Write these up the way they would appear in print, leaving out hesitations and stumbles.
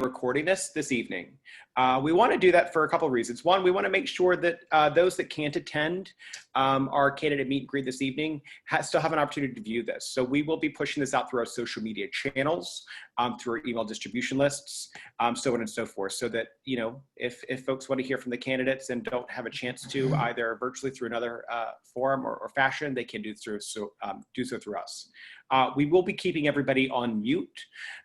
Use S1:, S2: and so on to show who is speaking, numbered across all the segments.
S1: recording this evening. We want to do that for a couple of reasons. One, we want to make sure that those that can't attend our candidate meet and greet this evening still have an opportunity to view this. So we will be pushing this out through our social media channels, through our email distribution lists, so on and so forth, so that, you know, if folks want to hear from the candidates and don't have a chance to either virtually through another forum or fashion, they can do so through us. We will be keeping everybody on mute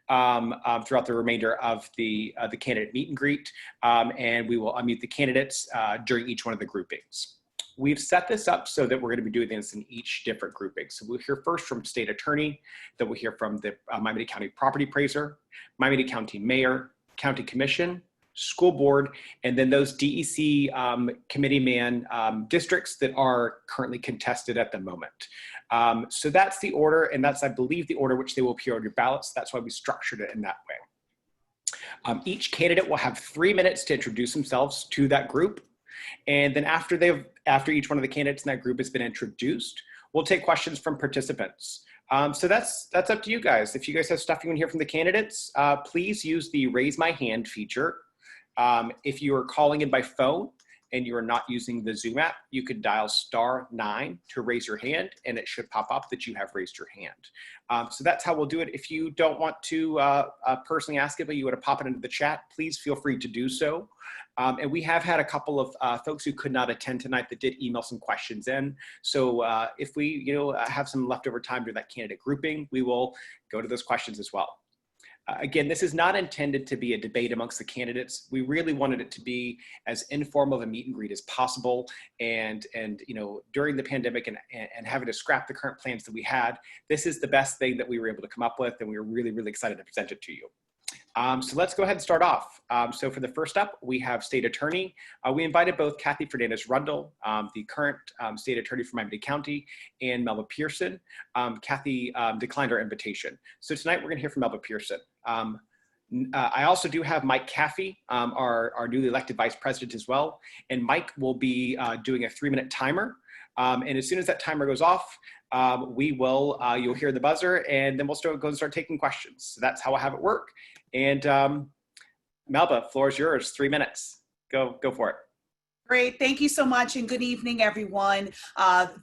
S1: throughout the remainder of the candidate meet and greet, and we will unmute the candidates during each one of the groupings. We've set this up so that we're going to be doing this in each different grouping. So we'll hear first from State Attorney, then we'll hear from the Miami-Dade County Property Appraiser, Miami-Dade County Mayor, County Commission, School Board, and then those DEC Committeeman districts that are currently contested at the moment. So that's the order, and that's, I believe, the order which they will appear on your ballots. That's why we structured it in that way. Each candidate will have 3 minutes to introduce themselves to that group. And then after each one of the candidates in that group has been introduced, we'll take questions from participants. So that's up to you guys. If you guys have stuff you want to hear from the candidates, please use the raise my hand feature. If you are calling in by phone and you are not using the Zoom app, you could dial *9 to raise your hand, and it should pop up that you have raised your hand. So that's how we'll do it. If you don't want to personally ask it, but you want to pop it into the chat, please feel free to do so. And we have had a couple of folks who could not attend tonight that did email some questions in. So if we have some leftover time during that candidate grouping, we will go to those questions as well. Again, this is not intended to be a debate amongst the candidates. We really wanted it to be as informal of a meet and greet as possible. And during the pandemic and having to scrap the current plans that we had, this is the best thing that we were able to come up with, and we were really, really excited to present it to you. So let's go ahead and start off. So for the first up, we have State Attorney. We invited both Kathy Fernandez-Rundle, the current State Attorney for Miami-Dade County, and Melba Pearson. Kathy declined our invitation. So tonight we're gonna hear from Melba Pearson. I also do have Mike Caffey, our newly elected Vice President as well. And Mike will be doing a 3-minute timer. And as soon as that timer goes off, you'll hear the buzzer, and then we'll go and start taking questions. So that's how I have it work. And Melba, floor is yours, 3 minutes. Go for it.
S2: Great. Thank you so much, and good evening, everyone.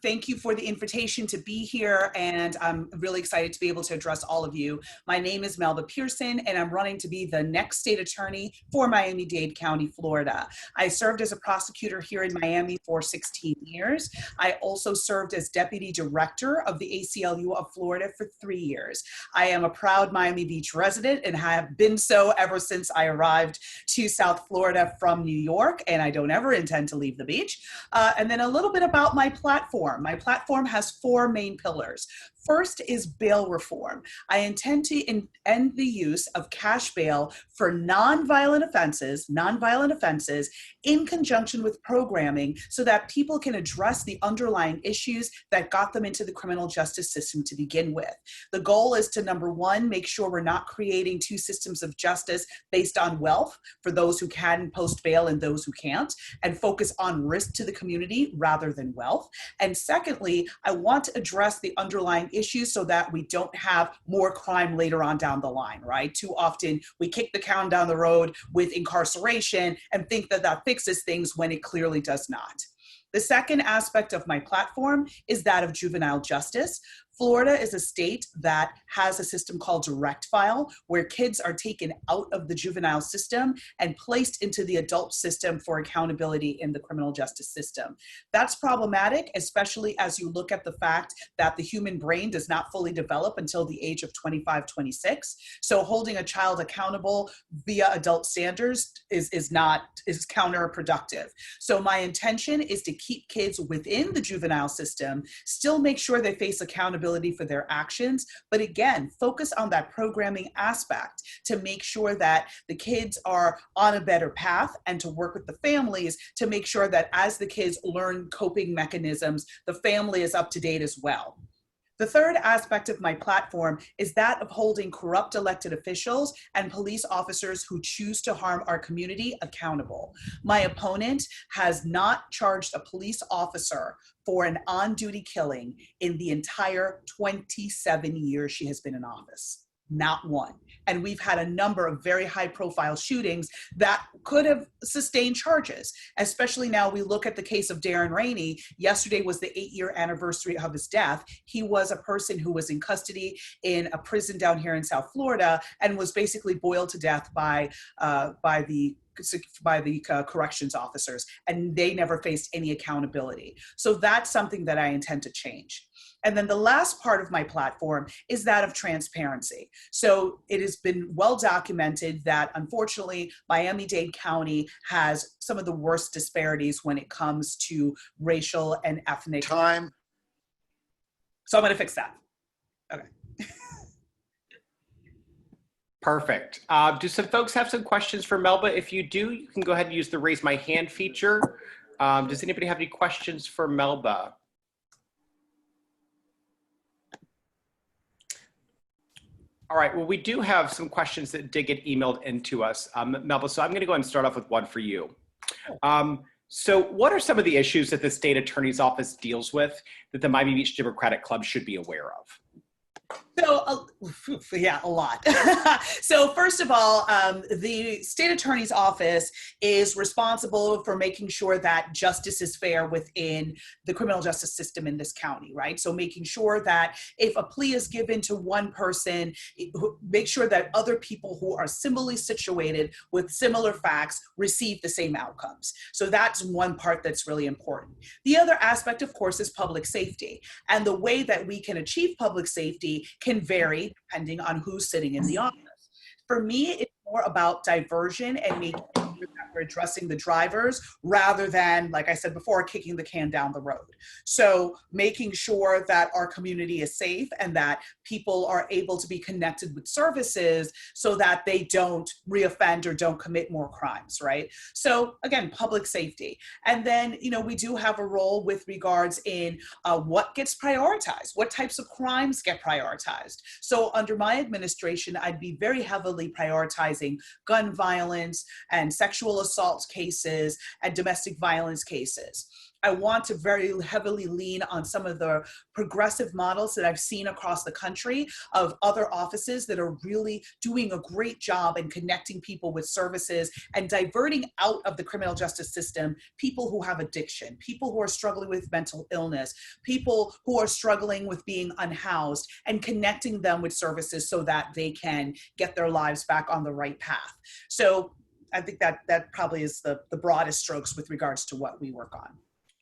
S2: Thank you for the invitation to be here, and I'm really excited to be able to address all of you. My name is Melba Pearson, and I'm running to be the next state attorney for Miami-Dade County, Florida. I served as a prosecutor here in Miami for 16 years. I also served as deputy director of the ACLU of Florida for 3 years. I am a proud Miami Beach resident and have been so ever since I arrived to South Florida from New York, and I don't ever intend to leave the beach. And then a little bit about my platform. My platform has 4 main pillars. First is bail reform. I intend to end the use of cash bail for nonviolent offenses in conjunction with programming so that people can address the underlying issues that got them into the criminal justice system to begin with. The goal is to, number one, make sure we're not creating 2 systems of justice based on wealth for those who can post bail and those who can't, and focus on risk to the community rather than wealth. And secondly, I want to address the underlying issues so that we don't have more crime later on down the line, right? Too often we kick the can down the road with incarceration and think that that fixes things when it clearly does not. The second aspect of my platform is that of juvenile justice. Florida is a state that has a system called direct file, where kids are taken out of the juvenile system and placed into the adult system for accountability in the criminal justice system. That's problematic, especially as you look at the fact that the human brain does not fully develop until the age of 25, 26. So holding a child accountable via adult standards is counterproductive. So my intention is to keep kids within the juvenile system, still make sure they face accountability for their actions, but again, focus on that programming aspect to make sure that the kids are on a better path, and to work with the families to make sure that as the kids learn coping mechanisms, the family is up to date as well. The third aspect of my platform is that of holding corrupt elected officials and police officers who choose to harm our community accountable. My opponent has not charged a police officer for an on-duty killing in the entire 27 years she has been in office. Not one. And we've had a number of very high profile shootings that could have sustained charges, especially now we look at the case of Darren Rainey. Yesterday was the 8-year anniversary of his death. He was a person who was in custody in a prison down here in South Florida and was basically boiled to death by the corrections officers, and they never faced any accountability. So that's something that I intend to change. And then the last part of my platform is that of transparency. So it has been well documented that unfortunately, Miami-Dade County has some of the worst disparities when it comes to racial and ethnic.
S3: Time.
S2: So I'm gonna fix that. Okay.
S1: Perfect. Do some folks have some questions for Melba? If you do, you can go ahead and use the raise my hand feature. Does anybody have any questions for Melba? All right, well, we do have some questions that did get emailed into us, Melba, so I'm gonna go ahead and start off with one for you. So what are some of the issues that the state attorney's office deals with that the Miami Beach Democratic Club should be aware of?
S2: So, yeah, a lot. So first of all, the state attorney's office is responsible for making sure that justice is fair within the criminal justice system in this county, right? So making sure that if a plea is given to one person, make sure that other people who are similarly situated with similar facts receive the same outcomes. So that's one part that's really important. The other aspect, of course, is public safety. And the way that we can achieve public safety can vary depending on who's sitting in the office. For me, it's more about diversion and making sure that we're addressing the drivers rather than, like I said before, kicking the can down the road. So making sure that our community is safe and that people are able to be connected with services so that they don't reoffend or don't commit more crimes, right? So again, public safety. And then, you know, we do have a role with regards in what gets prioritized, what types of crimes get prioritized. So under my administration, I'd be very heavily prioritizing gun violence and sexual assault cases and domestic violence cases. I want to very heavily lean on some of the progressive models that I've seen across the country of other offices that are really doing a great job in connecting people with services and diverting out of the criminal justice system people who have addiction, people who are struggling with mental illness, people who are struggling with being unhoused, and connecting them with services so that they can get their lives back on the right path. So I think that probably is the broadest strokes with regards to what we work on.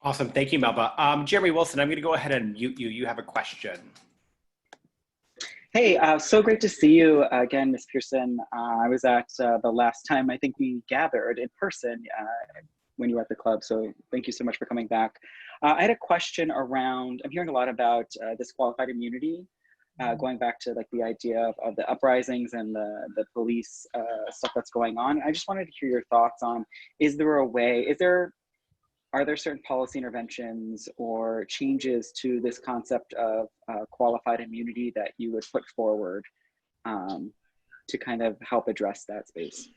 S1: Awesome, thank you, Melba. Jeremy Wilson, I'm gonna go ahead and mute you. You have a question.
S4: Hey, so great to see you again, Ms. Pearson. I was at the last time I think we gathered in person when you were at the club, so thank you so much for coming back. I had a question around, I'm hearing a lot about disqualified immunity, going back to like the idea of the uprisings and the police stuff that's going on. I just wanted to hear your thoughts on, is there a way, are there certain policy interventions or changes to this concept of qualified immunity that you would put forward to kind of help address that space?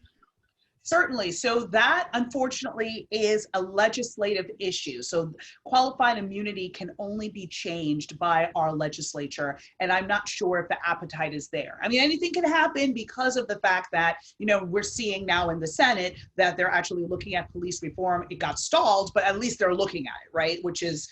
S2: Certainly. So that, unfortunately, is a legislative issue. So qualified immunity can only be changed by our legislature. And I'm not sure if the appetite is there. I mean, anything can happen because of the fact that, you know, we're seeing now in the Senate that they're actually looking at police reform. It got stalled, but at least they're looking at it, right? Which is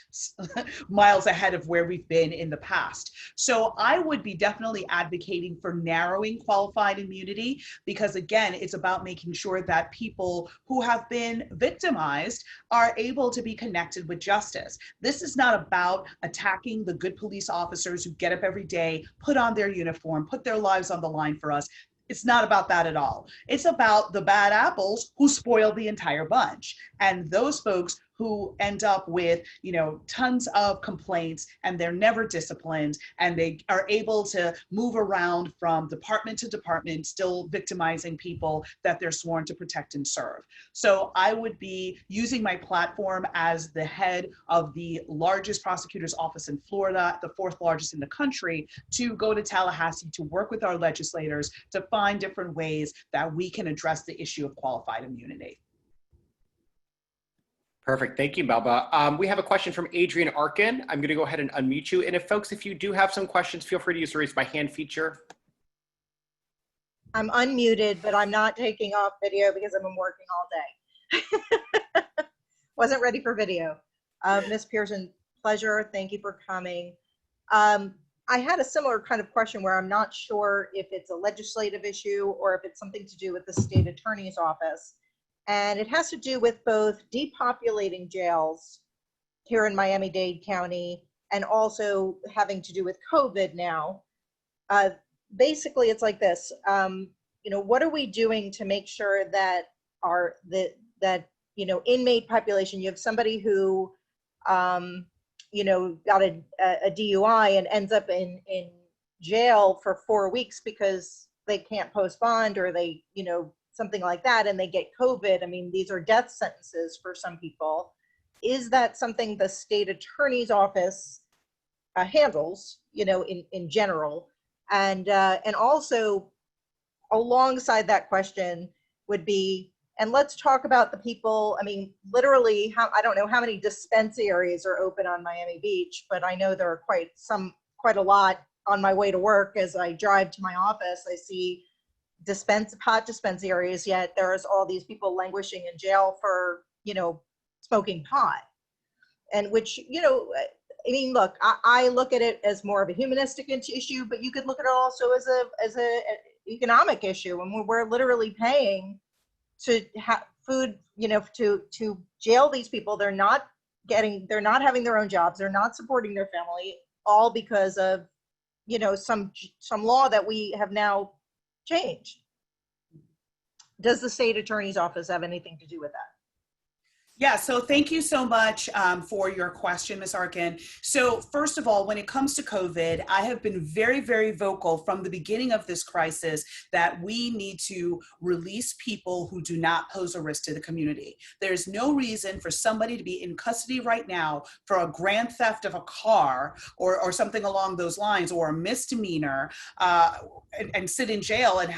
S2: miles ahead of where we've been in the past. So I would be definitely advocating for narrowing qualified immunity because, again, it's about making sure that people who have been victimized are able to be connected with justice. This is not about attacking the good police officers who get up every day, put on their uniform, put their lives on the line for us. It's not about that at all. It's about the bad apples who spoil the entire bunch. And those folks who end up with, you know, tons of complaints and they're never disciplined and they are able to move around from department to department, still victimizing people that they're sworn to protect and serve. So I would be using my platform as the head of the largest prosecutor's office in Florida, the 4th largest in the country, to go to Tallahassee to work with our legislators to find different ways that we can address the issue of qualified immunity.
S1: Perfect, thank you, Melba. We have a question from Adrian Arkin. I'm gonna go ahead and unmute you. And if folks, if you do have some questions, feel free to use the raise my hand feature.
S3: I'm unmuted, but I'm not taking off video because I've been working all day. Wasn't ready for video. Ms. Pearson, pleasure. Thank you for coming. I had a similar kind of question where I'm not sure if it's a legislative issue or if it's something to do with the state attorney's office. And it has to do with both depopulating jails here in Miami-Dade County and also having to do with COVID now. Basically, it's like this. What are we doing to make sure that inmate population, you have somebody who, got a DUI and ends up in jail for 4 weeks because they can't post bond or they, something like that, and they get COVID. I mean, these are death sentences for some people. Is that something the state attorney's office handles, in general? And also alongside that question would be, and let's talk about the people, I mean, literally, I don't know how many dispensaries are open on Miami Beach, but I know there are quite a lot on my way to work. As I drive to my office, I see pot dispensaries, yet there's all these people languishing in jail for, smoking pot. And which, look, I look at it as more of a humanistic issue, but you could look at it also as an economic issue. And we're literally paying to have food, to jail these people. They're not having their own jobs. They're not supporting their family, all because of, some law that we have now changed. Does the state attorney's office have anything to do with that?
S2: Yeah, so thank you so much for your question, Ms. Arkin. So first of all, when it comes to COVID, I have been very, very vocal from the beginning of this crisis that we need to release people who do not pose a risk to the community. There's no reason for somebody to be in custody right now for a grand theft of a car or something along those lines, or a misdemeanor, and sit in jail and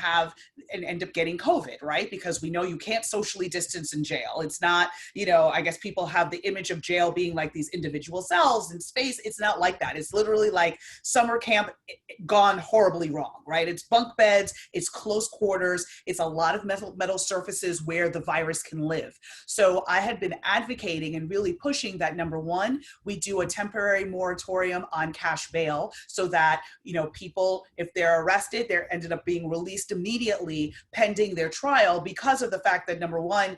S2: end up getting COVID, right? Because we know you can't socially distance in jail. It's not, I guess people have the image of jail being like these individual cells in space. It's not like that. It's literally like summer camp gone horribly wrong, right? It's bunk beds, it's close quarters, it's a lot of metal surfaces where the virus can live. So I had been advocating and really pushing that, number one, we do a temporary moratorium on cash bail so that, people, if they're arrested, they're ended up being released immediately pending their trial, because of the fact that, number one,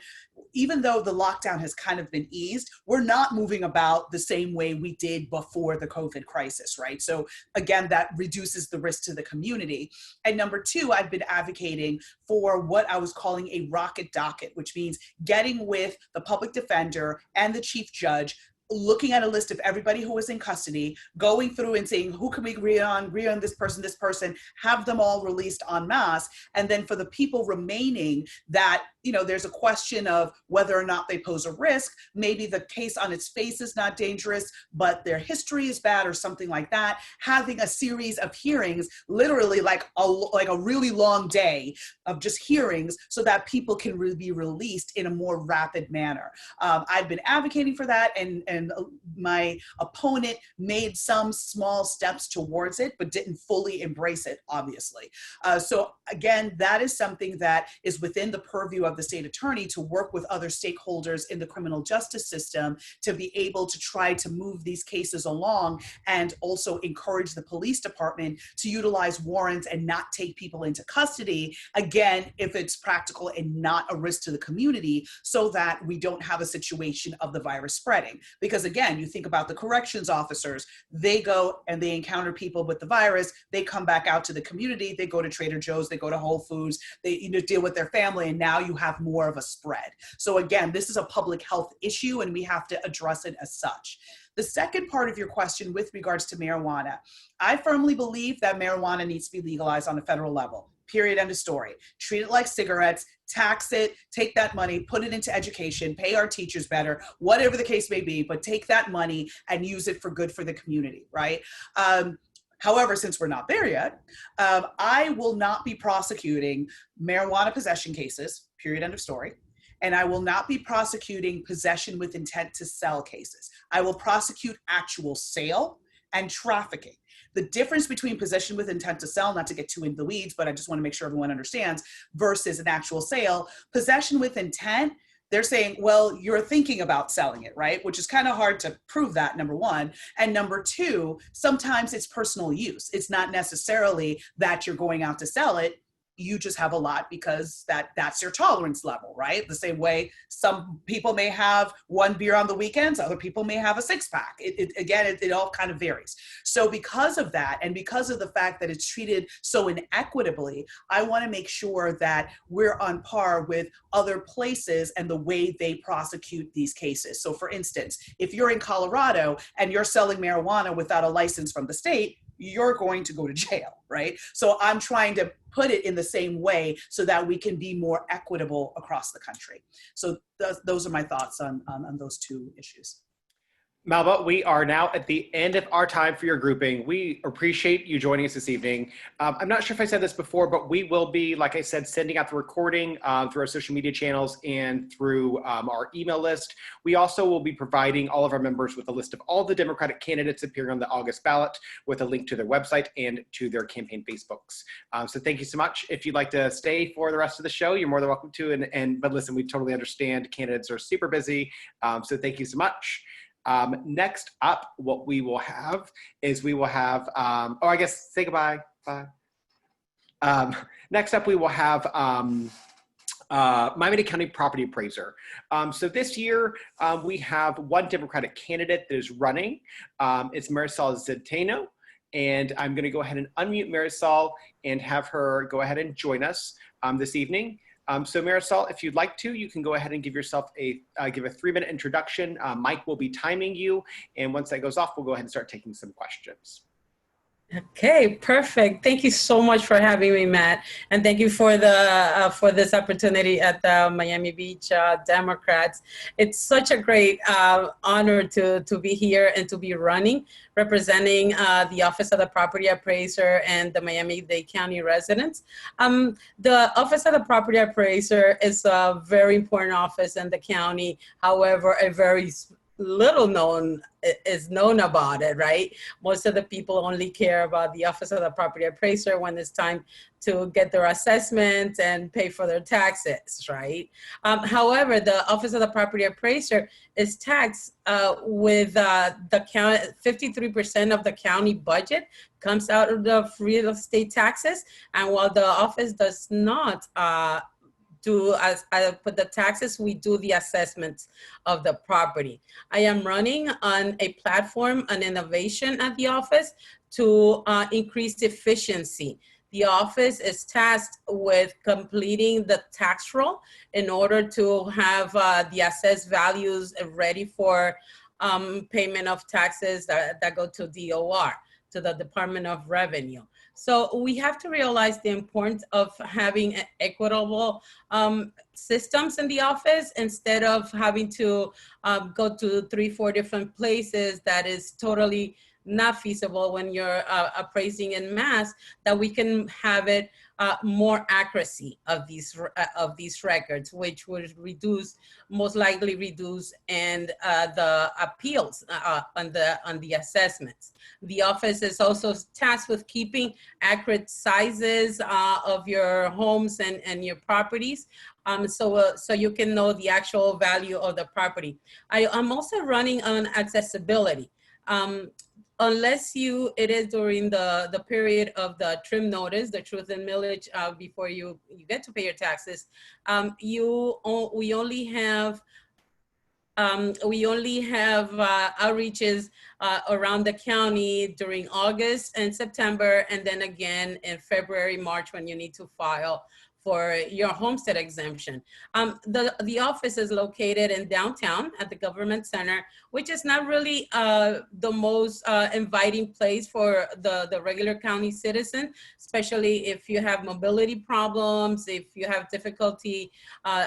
S2: even though the lockdown has kind of been eased, we're not moving about the same way we did before the COVID crisis, right? So again, that reduces the risk to the community. And number two, I've been advocating for what I was calling a rocket docket, which means getting with the public defender and the chief judge, looking at a list of everybody who was in custody, going through and saying, who can we agree on this person, have them all released en masse. And then for the people remaining that, there's a question of whether or not they pose a risk. Maybe the case on its face is not dangerous, but their history is bad or something like that. Having a series of hearings, literally like a really long day of just hearings, so that people can be released in a more rapid manner. I've been advocating for that, and my opponent made some small steps towards it, but didn't fully embrace it, obviously. So again, that is something that is within the purview of the state attorney to work with other stakeholders in the criminal justice system to be able to try to move these cases along, and also encourage the police department to utilize warrants and not take people into custody, again, if it's practical and not a risk to the community, so that we don't have a situation of the virus spreading. Because again, you think about the corrections officers, they go and they encounter people with the virus, they come back out to the community, they go to Trader Joe's, they go to Whole Foods, they deal with their family, and now you have more of a spread. So again, this is a public health issue, and we have to address it as such. The second part of your question with regards to marijuana, I firmly believe that marijuana needs to be legalized on a federal level. Period, end of story. Treat it like cigarettes, tax it, take that money, put it into education, pay our teachers better, whatever the case may be, but take that money and use it for good for the community, right? However, since we're not there yet, I will not be prosecuting marijuana possession cases, period, end of story. And I will not be prosecuting possession with intent to sell cases. I will prosecute actual sale and trafficking. The difference between possession with intent to sell, not to get too into the weeds, but I just want to make sure everyone understands, versus an actual sale, possession with intent, they're saying, well, you're thinking about selling it, right? Which is kind of hard to prove that, number one. And number two, sometimes it's personal use. It's not necessarily that you're going out to sell it. You just have a lot because that's your tolerance level, right? The same way some people may have one beer on the weekends, other people may have a 6-pack. It all kind of varies. So because of that, and because of the fact that it's treated so inequitably, I want to make sure that we're on par with other places and the way they prosecute these cases. So for instance, if you're in Colorado and you're selling marijuana without a license from the state, you're going to go to jail, right? So I'm trying to put it in the same way so that we can be more equitable across the country. So those are my thoughts on those two issues.
S1: Melba, we are now at the end of our time for your grouping. We appreciate you joining us this evening. I'm not sure if I said this before, but we will be, like I said, sending out the recording through our social media channels and through our email list. We also will be providing all of our members with a list of all the Democratic candidates appearing on the August ballot with a link to their website and to their campaign Facebooks. So thank you so much. If you'd like to stay for the rest of the show, you're more than welcome to. But listen, we totally understand candidates are super busy. So thank you so much. Next up, what we will have is we will have, oh, I guess say goodbye. Bye. Next up, we will have Miami-Dade County Property Appraiser. So this year, we have one Democratic candidate that is running. It's Marisol Zenteno. And I'm going to go ahead and unmute Marisol and have her go ahead and join us this evening. So Marisol, if you'd like to, you can go ahead and give yourself give a 3-minute introduction. Mike will be timing you. And once that goes off, we'll go ahead and start taking some questions.
S5: Okay, perfect. Thank you so much for having me, Matt, and thank you for the for this opportunity at the Miami Beach Democrats. It's such a great honor to be here and to be running, representing the Office of the Property Appraiser and the Miami-Dade County residents. The Office of the Property Appraiser is a very important office in the county. However, a very little known is known about it, right? Most of the people only care about the Office of the Property Appraiser when it's time to get their assessment and pay for their taxes, right? However, the Office of the Property Appraiser is taxed with the county, 53% of the county budget comes out of the real estate taxes. And while the office does not as I put the taxes, we do the assessments of the property. I am running on a platform, an innovation at the office to increase efficiency. The office is tasked with completing the tax roll in order to have the assessed values ready for payment of taxes that go to DOR, to the Department of Revenue. So we have to realize the importance of having equitable systems in the office instead of having to go to 3-4 different places. That is totally not feasible when you're appraising en masse, that we can have it more accuracy of these records, which would most likely reduce and the appeals on the assessments. The office is also tasked with keeping accurate sizes of your homes and your properties, so you can know the actual value of the property. I'm also running on accessibility. Unless it is during the period of the trim notice, the truth and millage, before you get to pay your taxes, we only have outreaches around the county during August and September, and then again in February, March, when you need to file for your homestead exemption. The office is located in downtown at the government center, which is not really the most inviting place for the regular county citizen, especially if you have mobility problems, if you have difficulty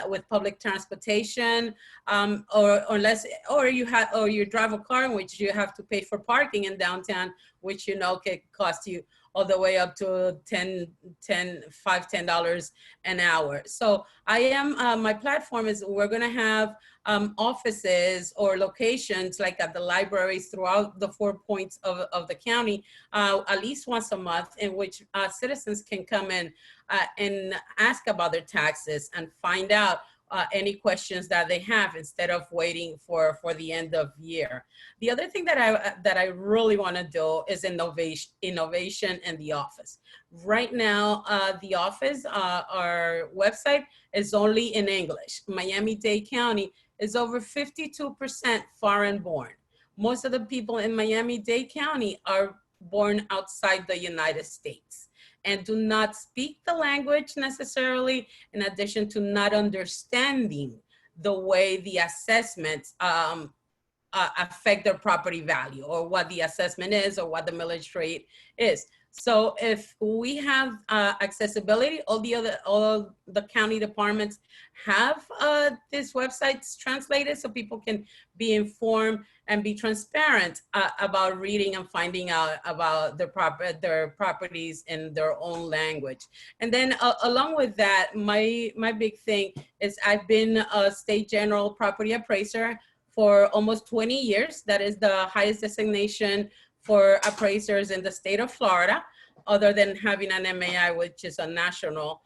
S5: with public transportation, or you drive a car in which you have to pay for parking in downtown, which can cost you all the way up to $10 an hour. So I am, my platform is, we're gonna have offices or locations like at the libraries throughout the 4 points of the county, at least once a month, in which citizens can come in and ask about their taxes and find out any questions that they have instead of waiting for the end of year. The other thing that I really want to do is innovation in the office. Right now, the office, our website is only in English. Miami-Dade County is over 52% foreign born. Most of the people in Miami-Dade County are born outside the United States and do not speak the language necessarily, in addition to not understanding the way the assessments affect their property value, or what the assessment is, or what the millage rate is. So if we have accessibility, all the county departments have these websites translated so people can be informed and be transparent about reading and finding out about their properties in their own language. And then along with that, my big thing is I've been a state general property appraiser for almost 20 years. That is the highest designation for appraisers in the state of Florida, other than having an MAI, which is a national.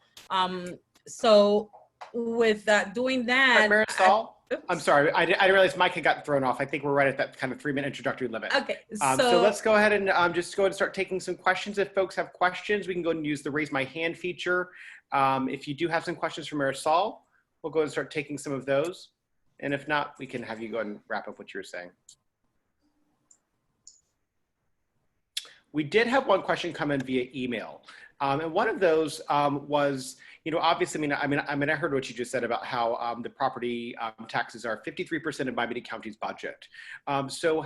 S5: So with doing that—
S1: Marisol, I'm sorry, I didn't realize Mike had gotten thrown off. I think we're right at that kind of 3-minute introductory limit.
S5: Okay,
S1: so let's go ahead and just go ahead and start taking some questions. If folks have questions, we can go ahead and use the raise my hand feature. If you do have some questions for Marisol, we'll go ahead and start taking some of those. And if not, we can have you go ahead and wrap up what you were saying. We did have one question come in via email. And one of those was, you know, obviously, I heard what you just said about how the property taxes are 53% of Miami-Dade County's budget. So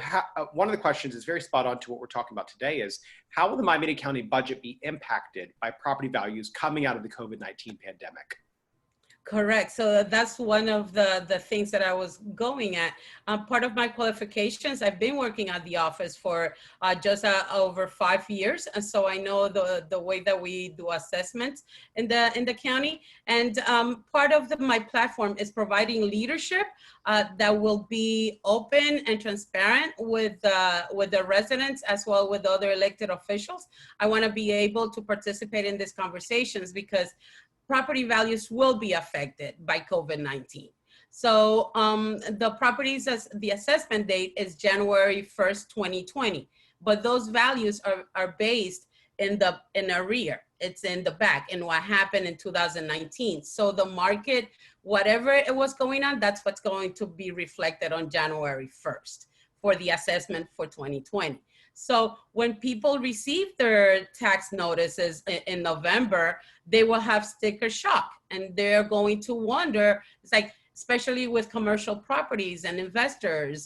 S1: one of the questions is very spot on to what we're talking about today is, how will the Miami-Dade County budget be impacted by property values coming out of the COVID-19 pandemic?
S5: Correct. So that's one of the things that I was going at. Part of my qualifications, I've been working at the office for just over 5 years. And so I know the way that we do assessments in the county. And part of my platform is providing leadership that will be open and transparent with the residents, as well with other elected officials. I want to be able to participate in these conversations because property values will be affected by COVID-19. So the properties, the assessment date is January 1st, 2020, but those values are based in arrear. It's in the back in what happened in 2019. So the market, whatever it was going on, that's what's going to be reflected on January 1st for the assessment for 2020. So when people receive their tax notices in November, they will have sticker shock, and they're going to wonder, it's like, especially with commercial properties and investors,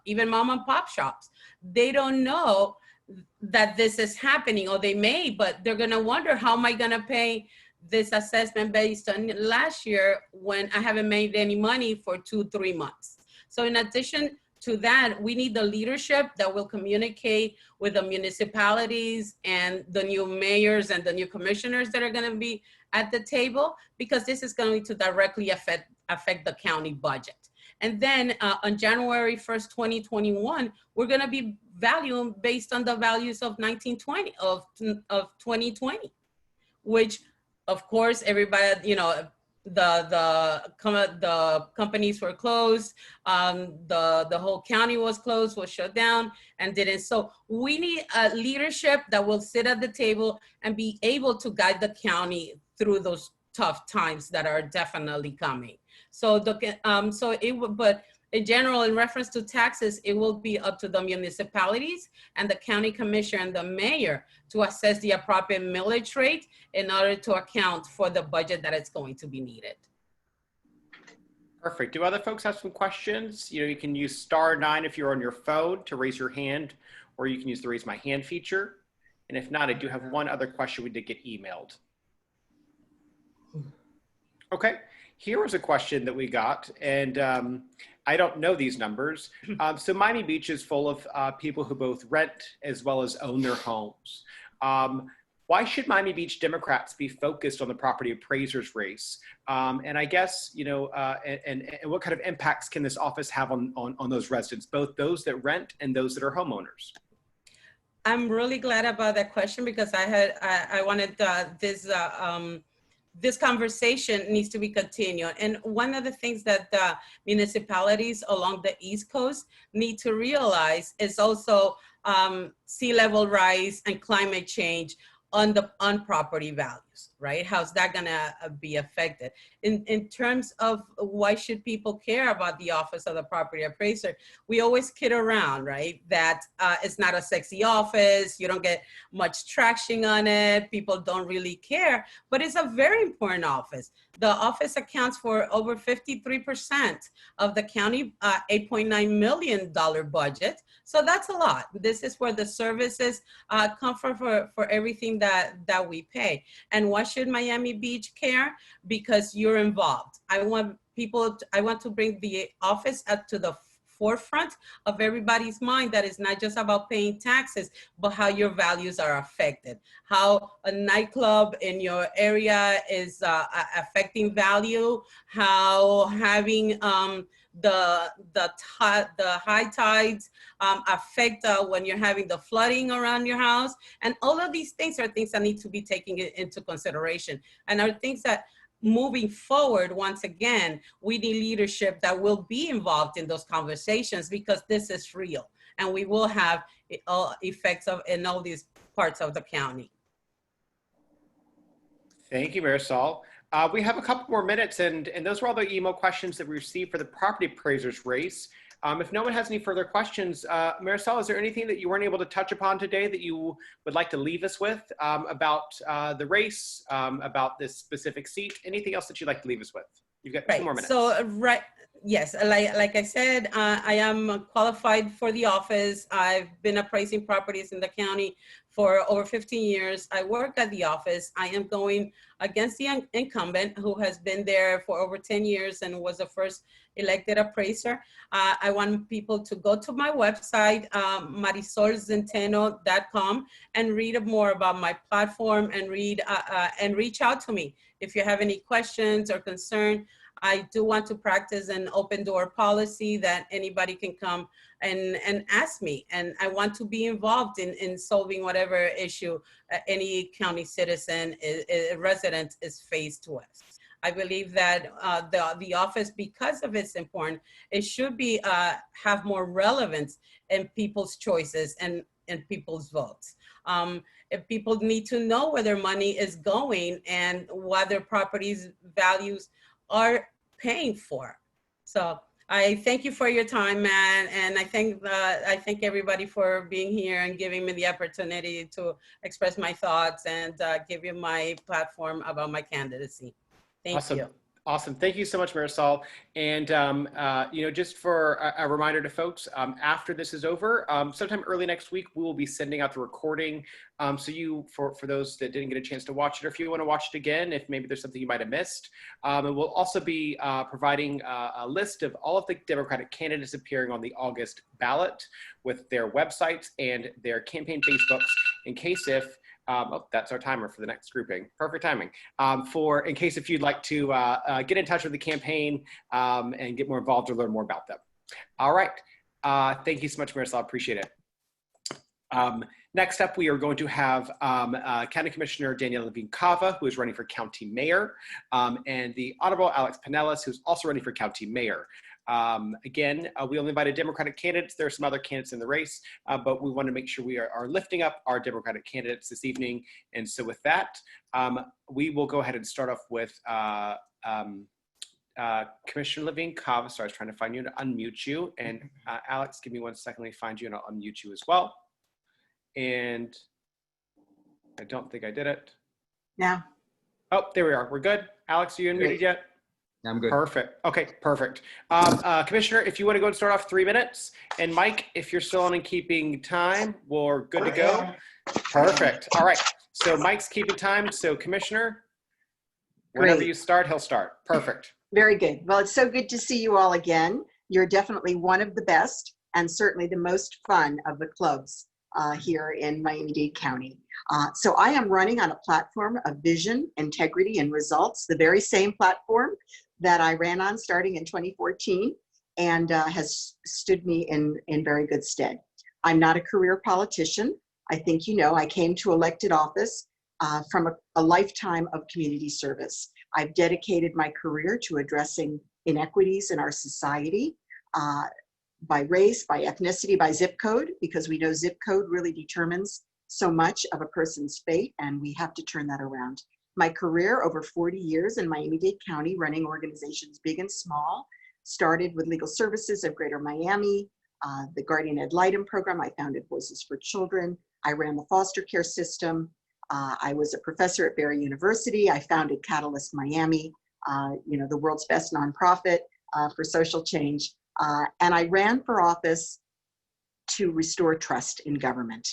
S5: even mom and pop shops, they don't know that this is happening, or they may, but they're gonna wonder, how am I gonna pay this assessment based on last year when I haven't made any money for 2-3 months? So in addition to that, we need the leadership that will communicate with the municipalities and the new mayors and the new commissioners that are going to be at the table, because this is going to directly affect the county budget. And then on January 1st, 2021, we're going to be valuing based on the values of 1920, of 2020, which of course everybody, you know, the companies were closed, the whole county was closed, was shut down, and didn't. So we need a leadership that will sit at the table and be able to guide the county through those tough times that are definitely coming. So but in general, in reference to taxes, it will be up to the municipalities and the county commissioner and the mayor to assess the appropriate millage rate in order to account for the budget that is going to be needed.
S1: Perfect. Do other folks have some questions? You know, you can use *9 if you're on your phone to raise your hand, or you can use the raise my hand feature. And if not, I do have one other question we did get emailed. Okay, here was a question that we got, and I don't know these numbers. So Miami Beach is full of people who both rent as well as own their homes. Why should Miami Beach Democrats be focused on the property appraisers race? And I guess, you know, and what kind of impacts can this office have on those residents, both those that rent and those that are homeowners?
S5: I'm really glad about that question because I wanted this conversation needs to be continued. And one of the things that the municipalities along the East Coast need to realize is also sea level rise and climate change on property values, right? How's that gonna be affected? In terms of why should people care about the office of the property appraiser, we always kid around, right? That it's not a sexy office, you don't get much traction on it, people don't really care, but it's a very important office. The office accounts for over 53% of the county $8.9 million budget. So that's a lot. This is where the services come from for everything that we pay. And why should Miami Beach care? Because you're involved. I want to bring the office up to the forefront of everybody's mind, that is not just about paying taxes, but how your values are affected, how a nightclub in your area is affecting value, how having the high tides affect when you're having the flooding around your house. And all of these things are things that need to be taken into consideration and are things that moving forward, once again, we need leadership that will be involved in those conversations because this is real and we will have effects in all these parts of the county.
S1: Thank you, Marisol. We have a couple more minutes and those were all the email questions that we received for the property appraisers race. If no one has any further questions, Marisol, is there anything that you weren't able to touch upon today that you would like to leave us with about the race, about this specific seat? Anything else that you'd like to leave us with? You've got 2 more minutes.
S5: So, yes, like I said, I am qualified for the office. I've been appraising properties in the county for over 15 years. I work at the office. I am going against the incumbent who has been there for over 10 years and was the first elected appraiser. I want people to go to my website, marisolzenteno.com, and read more about my platform and and reach out to me if you have any questions or concern. I do want to practice an open door policy that anybody can come and ask me. And I want to be involved in solving whatever issue any county citizen, resident is faced with. I believe that the office, because of its importance, it should be have more relevance in people's choices and people's votes. If people need to know where their money is going and what their properties values are paying for. So I thank you for your time, man, and I thank everybody for being here and giving me the opportunity to express my thoughts and give you my platform about my candidacy. Thank you.
S1: Awesome. Thank you so much, Marisol. And, you know, just for a reminder to folks, after this is over, sometime early next week, we will be sending out the recording. So for those that didn't get a chance to watch it, or if you want to watch it again, if maybe there's something you might have missed, and we'll also be providing a list of all of the Democratic candidates appearing on the August ballot with their websites and their campaign Facebooks in case if, oh, that's our timer for the next grouping. Perfect timing. In case if you'd like to get in touch with the campaign and get more involved or learn more about them. All right. Thank you so much, Marisol. Appreciate it. Next up, we are going to have County Commissioner Daniella Levine Cava, who is running for County Mayor, and the Honorable Alex Penelas, who's also running for County Mayor. Again, we only invited Democratic candidates. There are some other candidates in the race, but we want to make sure we are lifting up our Democratic candidates this evening. And so with that, we will go ahead and start off with Commissioner Levine Cava. Sorry, I was trying to find you to unmute you. And Alex, give me 1 second. Let me find you and I'll unmute you as well. And I don't think I did it.
S6: Yeah.
S1: Oh, there we are. We're good. Alex, are you unmuted yet?
S6: I'm good.
S1: Perfect. Okay, perfect. Commissioner, if you want to go and start off 3 minutes, and Mike, if you're still on in keeping time, we're good to go. Perfect. All right. So Mike's keeping time. So Commissioner, whenever
S6: Great.
S1: you start, he'll start. Perfect.
S6: Very good. Well, it's so good to see you all again. You're definitely one of the best and certainly the most fun of the clubs here in Miami-Dade County. So I am running on a platform of vision, integrity, and results, the very same platform that I ran on starting in 2014 and has stood me in very good stead. I'm not a career politician. I think you know I came to elected office from a lifetime of community service. I've dedicated my career to addressing inequities in our society by race, by ethnicity, by zip code, because we know zip code really determines so much of a person's fate, and we have to turn that around. My career, over 40 years in Miami-Dade County, running organizations big and small, started with Legal Services of Greater Miami, the Guardian Ad Litem program. I founded Voices for Children. I ran the foster care system. I was a professor at Barry University. I founded Catalyst Miami, the world's best nonprofit for social change. And I ran for office to restore trust in government.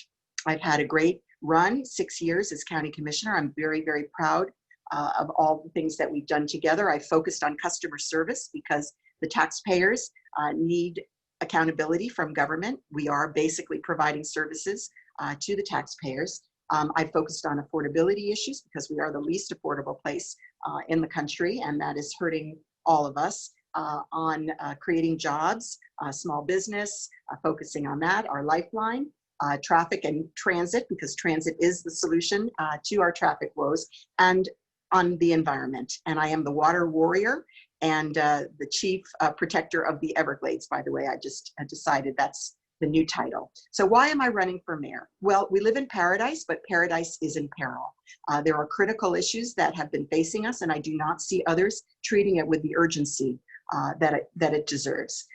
S6: I've had a great run, 6 years as county commissioner. I'm very, very proud of all the things that we've done together. I focused on customer service because the taxpayers need accountability from government. We are basically providing services to the taxpayers. I focused on affordability issues because we are the least affordable place in the country, and that is hurting all of us. On creating jobs, small business, focusing on that, our lifeline, traffic and transit, because transit is the solution to our traffic woes, and on the environment. And I am the water warrior and the chief protector of the Everglades, by the way. I just decided that's the new title. So why am I running for mayor? Well, we live in paradise, but paradise is in peril. There are critical issues that have been facing us, and I do not see others treating it with the urgency that it deserves.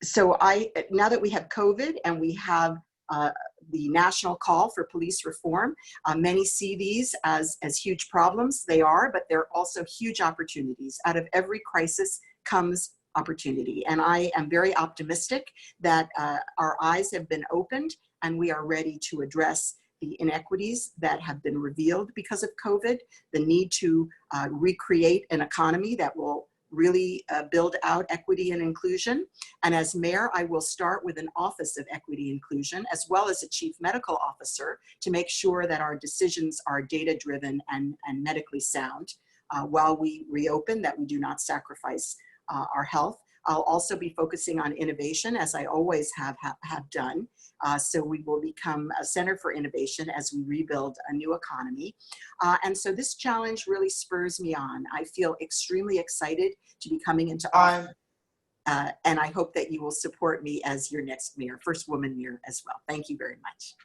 S6: So now that we have COVID and we have the national call for police reform, many see these as huge problems. They are, but they're also huge opportunities. Out of every crisis comes opportunity. And I am very optimistic that our eyes have been opened and we are ready to address the inequities that have been revealed because of COVID, the need to recreate an economy that will really build out equity and inclusion. And as mayor, I will start with an Office of Equity Inclusion, as well as a chief medical officer, to make sure that our decisions are data-driven and medically sound while we reopen, that we do not sacrifice our health. I'll also be focusing on innovation, as I always have done. So we will become a center for innovation as we rebuild a new economy. And so this challenge really spurs me on. I feel extremely excited to be coming into office. And I hope that you will support me as your next mayor, first woman mayor as well. Thank you very much.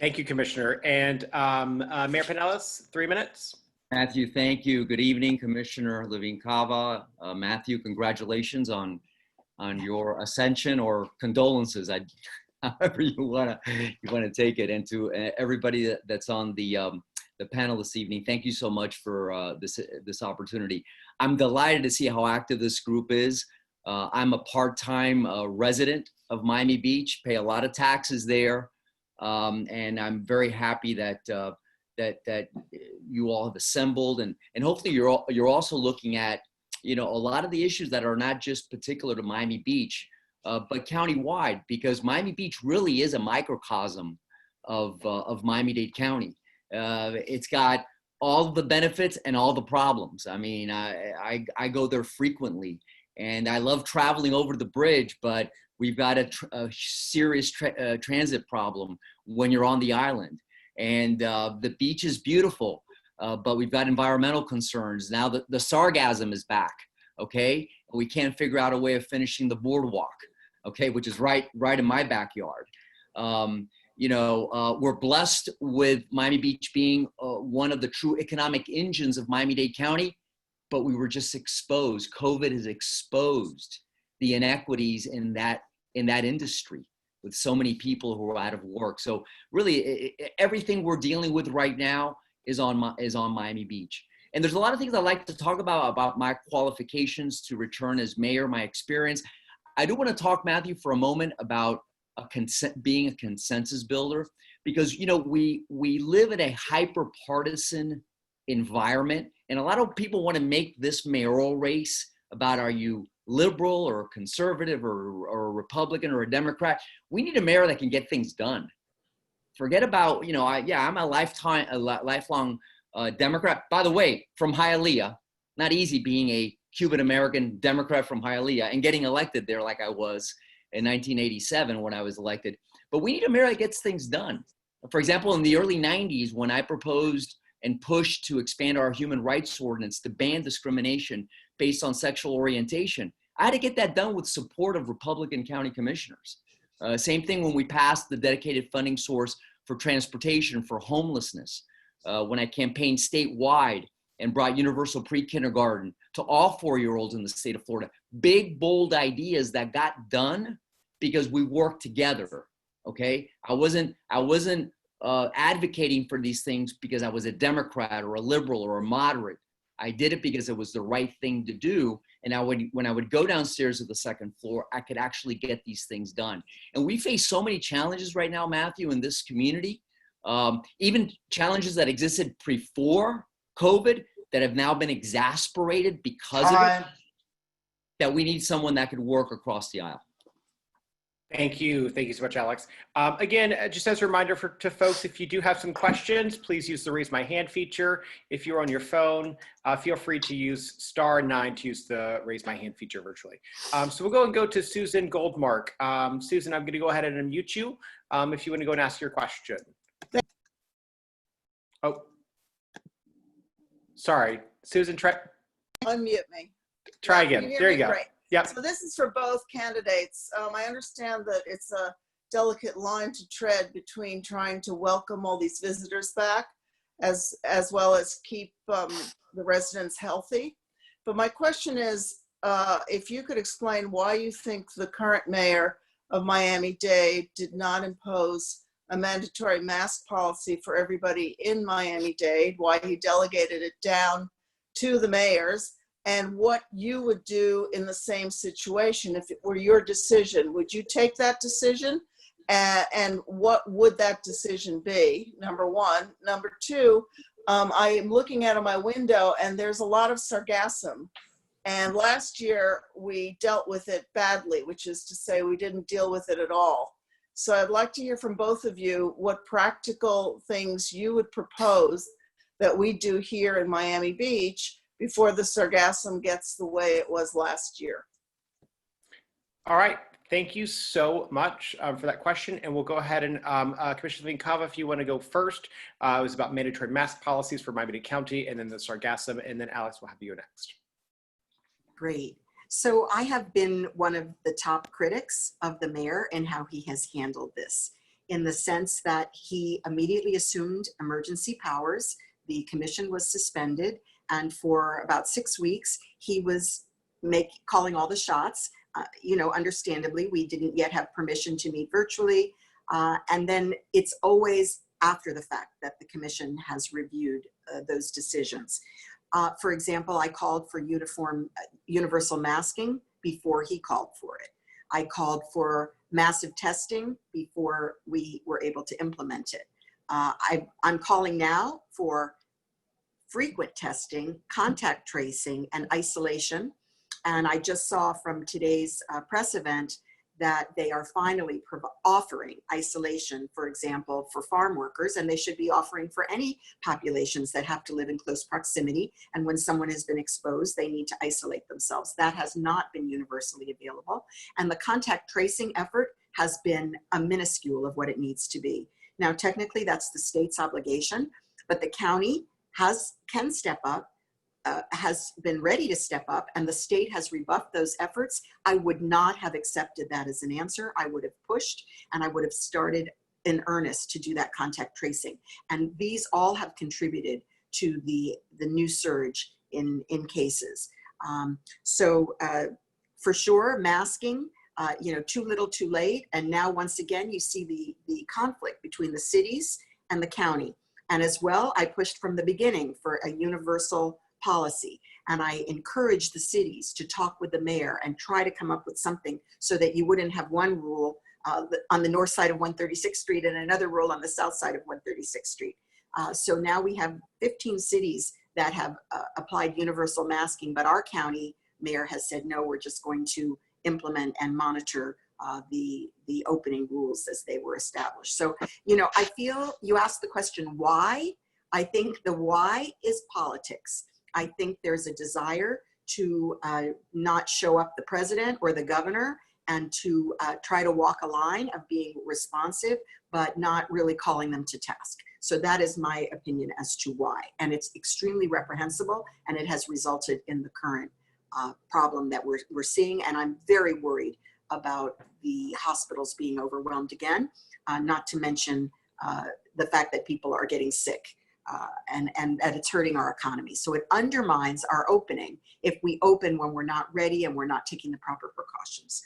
S1: Thank you, Commissioner. And Mayor Penelas, 3 minutes.
S7: Matthew, thank you. Good evening, Commissioner Levine Cava. Matthew, congratulations on your ascension, or condolences, however you wanna take it. And to everybody that's on the panel this evening, thank you so much for this opportunity. I'm delighted to see how active this group is. I'm a part-time resident of Miami Beach, pay a lot of taxes there, and I'm very happy that you all have assembled, and hopefully you're also looking at a lot of the issues that are not just particular to Miami Beach, but countywide, because Miami Beach really is a microcosm of Miami-Dade County. It's got all the benefits and all the problems. I mean, I go there frequently, and I love traveling over the bridge, but we've got a serious transit problem when you're on the island. And the beach is beautiful, but we've got environmental concerns. Now the sargassum is back, okay? We can't figure out a way of finishing the boardwalk, okay, which is right in my backyard. We're blessed with Miami Beach being one of the true economic engines of Miami-Dade County, but we were just exposed. COVID has exposed the inequities in that industry, with so many people who are out of work. So really, everything we're dealing with right now is on Miami Beach. And there's a lot of things I'd like to talk about my qualifications to return as mayor, my experience. I do want to talk, Matthew, for a moment about being a consensus builder, because we live in a hyper-partisan environment, and a lot of people want to make this mayoral race about, are you liberal or conservative or a Republican or a Democrat? We need a mayor that can get things done. forget about, I'm a lifelong Democrat. By the way, from Hialeah, not easy being a Cuban-American Democrat from Hialeah and getting elected there like I was in 1987 when I was elected. But we need a mayor that gets things done. For example, in the early 90s, when I proposed and pushed to expand our human rights ordinance to ban discrimination based on sexual orientation, I had to get that done with support of Republican county commissioners. Same thing when we passed the dedicated funding source for transportation for homelessness, when I campaigned statewide and brought universal pre-kindergarten to all 4-year-olds in the state of Florida. Big, bold ideas that got done because we worked together, okay? I wasn't advocating for these things because I was a Democrat or a liberal or a moderate. I did it because it was the right thing to do. And when I would go downstairs to the second floor, I could actually get these things done. And we face so many challenges right now, Matthew, in this community, even challenges that existed before COVID that have now been exacerbated because of it, that we need someone that could work across the aisle.
S1: Thank you. Thank you so much, Alex. Again, just as a reminder to folks, if you do have some questions, please use the raise my hand feature. If you're on your phone, feel free to use *9 to use the raise my hand feature virtually. So we'll go to Susan Goldmark. Susan, I'm going to go ahead and unmute you if you want to go and ask your question. Oh, sorry. Susan,
S8: Unmute me.
S1: Try again. There you go.
S8: Great.
S1: Yep.
S8: So this is for both candidates. I understand that it's a delicate line to tread between trying to welcome all these visitors back as well as keep the residents healthy. But my question is, if you could explain why you think the current mayor of Miami-Dade did not impose a mandatory mask policy for everybody in Miami-Dade, why he delegated it down to the mayors, and what you would do in the same situation if it were your decision. Would you take that decision? And what would that decision be? Number one. Number two, I am looking out of my window and there's a lot of sargassum. And last year we dealt with it badly, which is to say we didn't deal with it at all. So I'd like to hear from both of you what practical things you would propose that we do here in Miami Beach before the sargassum gets the way it was last year.
S1: All right. Thank you so much for that question. And we'll go ahead and Commissioner Levine, Cava, if you want to go first. It was about mandatory mask policies for Miami-Dade County, and then the sargassum, and then Alex will have you next.
S6: Great. So I have been one of the top critics of the mayor and how he has handled this, in the sense that he immediately assumed emergency powers. The commission was suspended, and for about 6 weeks, he was calling all the shots. Understandably, we didn't yet have permission to meet virtually. And then it's always after the fact that the commission has reviewed those decisions. For example, I called for universal masking before he called for it. I called for massive testing before we were able to implement it. I'm calling now for frequent testing, contact tracing, and isolation. And I just saw from today's press event that they are finally offering isolation, for example, for farm workers, and they should be offering for any populations that have to live in close proximity. And when someone has been exposed, they need to isolate themselves. That has not been universally available. And the contact tracing effort has been a minuscule of what it needs to be. Now, technically, that's the state's obligation, but the county can step up, has been ready to step up, and the state has rebuffed those efforts. I would not have accepted that as an answer. I would have pushed, and I would have started in earnest to do that contact tracing. And these all have contributed to the new surge in cases. For sure, masking, too little, too late. And now, once again, you see the conflict between the cities and the county. And as well, I pushed from the beginning for a universal policy. And I encouraged the cities to talk with the mayor and try to come up with something so that you wouldn't have one rule on the north side of 136th Street and another rule on the south side of 136th Street. So now we have 15 cities that have applied universal masking, but our county mayor has said, no, we're just going to implement and monitor the opening rules as they were established. So, you know, I feel you asked the question, why? I think the why is politics. I think there's a desire to not show up the president or the governor and to try to walk a line of being responsive, but not really calling them to task. So that is my opinion as to why. And it's extremely reprehensible, and it has resulted in the current problem that we're seeing. And I'm very worried about the hospitals being overwhelmed again, not to mention the fact that people are getting sick and it's hurting our economy. So it undermines our opening if we open when we're not ready and we're not taking the proper precautions.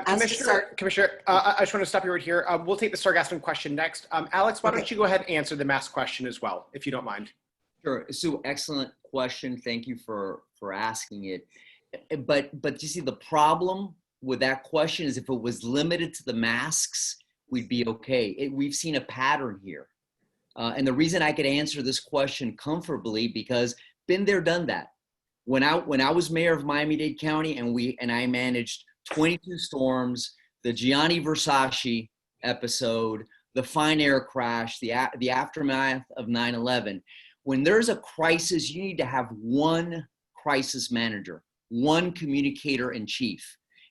S1: Commissioner, I just want to stop you right here. We'll take the sargassum question next. Alex, why don't you go ahead and answer the mask question as well, if you don't mind.
S7: Sure. Sue, excellent question. Thank you for asking it. But you see, the problem with that question is if it was limited to the masks, we'd be okay. We've seen a pattern here. And the reason I could answer this question comfortably, because been there, done that. When I was mayor of Miami-Dade County and I managed 22 storms, the Gianni Versace episode, the Fine Air crash, the aftermath of 9/11. When there's a crisis, you need to have one crisis manager, one communicator in chief.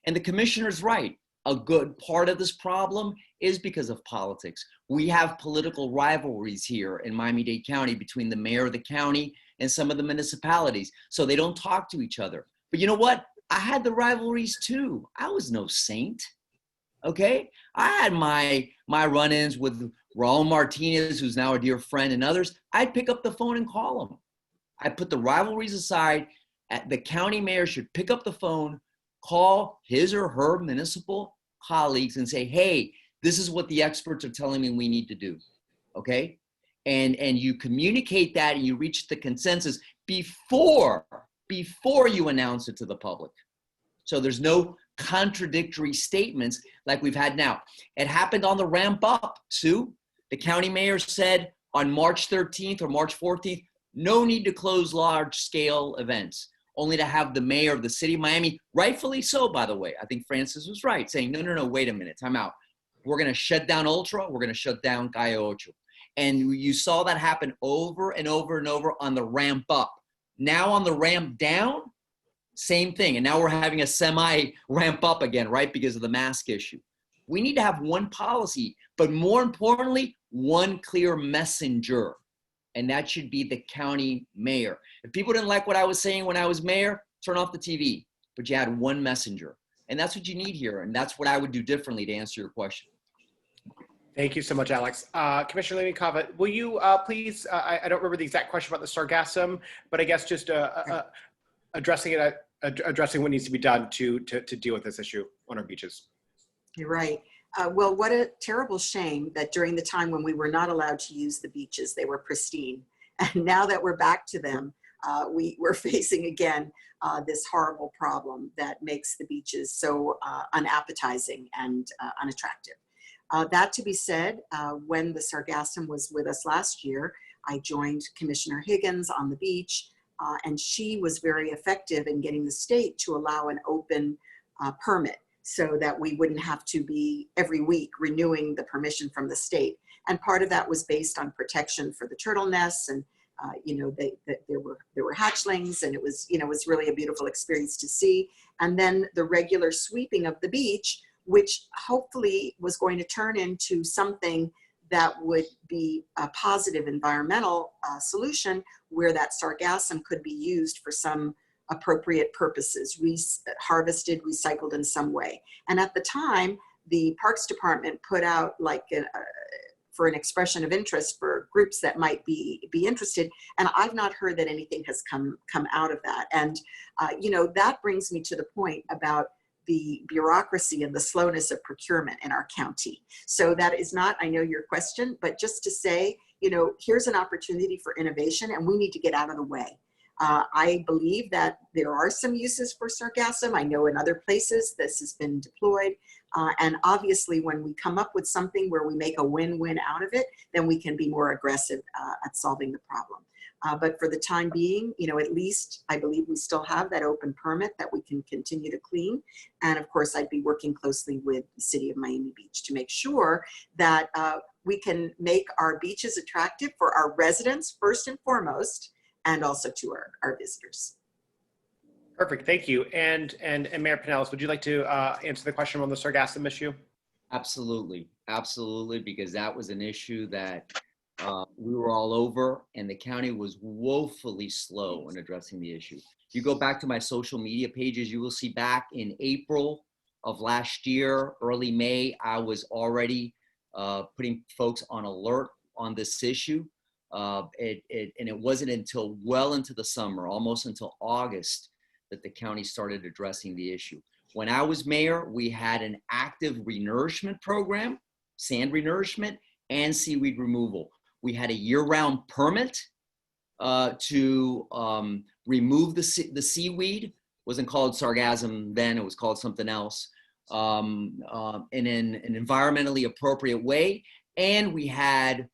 S7: And the commissioner's right. A good part of this problem is because of politics. We have political rivalries here in Miami-Dade County between the mayor of the county and some of the municipalities. So they don't talk to each other. But you know what? I had the rivalries too. I was no saint, okay? I had my run-ins with Raul Martinez, who's now a dear friend, and others. I'd pick up the phone and call them. I put the rivalries aside. The county mayor should pick up the phone, call his or her municipal colleagues and say, hey, this is what the experts are telling me we need to do, okay? And you communicate that and you reach the consensus before you announce it to the public. So there's no contradictory statements like we've had now. It happened on the ramp up, Sue. The county mayor said on March 13th or March 14th, no need to close large scale events, only to have the mayor of the city of Miami, rightfully so, by the way, I think Francis was right, saying, no, wait a minute, time out. We're gonna shut down Ultra, we're gonna shut down Calle Ocho. And you saw that happen over and over and over on the ramp up. Now on the ramp down, same thing. And now we're having a semi ramp up again, right? Because of the mask issue. We need to have one policy, but more importantly, one clear messenger. And that should be the county mayor. If people didn't like what I was saying when I was mayor, turn off the TV, but you had one messenger. And that's what you need here. And that's what I would do differently to answer your question.
S1: Thank you so much, Alex. Commissioner Levine, Cava, will you please, I don't remember the exact question about the sargassum, but I guess just addressing what needs to be done to deal with this issue on our beaches.
S6: You're right. Well, what a terrible shame that during the time when we were not allowed to use the beaches, they were pristine. And now that we're back to them, we're facing again this horrible problem that makes the beaches so unappetizing and unattractive. That to be said, when the sargassum was with us last year, I joined Commissioner Higgins on the beach, and she was very effective in getting the state to allow an open permit so that we wouldn't have to be every week renewing the permission from the state. And part of that was based on protection for the turtle nests, and there were hatchlings, and it was really a beautiful experience to see. And then the regular sweeping of the beach, which hopefully was going to turn into something that would be a positive environmental solution where that sargassum could be used for some appropriate purposes, harvested, recycled in some way. And at the time, the Parks Department put out for an expression of interest for groups that might be interested. And I've not heard that anything has come out of that. And that brings me to the point about the bureaucracy and the slowness of procurement in our county. So that is not, I know, your question, but just to say, here's an opportunity for innovation and we need to get out of the way. I believe that there are some uses for sargassum. I know in other places this has been deployed. And obviously when we come up with something where we make a win-win out of it, then we can be more aggressive at solving the problem. But for the time being, at least I believe we still have that open permit that we can continue to clean. And of course, I'd be working closely with the city of Miami Beach to make sure that we can make our beaches attractive for our residents first and foremost, and also to our visitors.
S1: Perfect, thank you. And Mayor Penelas, would you like to answer the question on the sargassum issue?
S7: Absolutely, absolutely, because that was an issue that we were all over, and the county was woefully slow in addressing the issue. If you go back to my social media pages, you will see back in April of last year, early May, I was already putting folks on alert on this issue. And it wasn't until well into the summer, almost until August, that the county started addressing the issue. When I was mayor, we had an active renourishment program, sand renourishment and seaweed removal. We had a year-round permit to remove the seaweed. It wasn't called sargassum then, it was called something else, in an environmentally appropriate way. And we had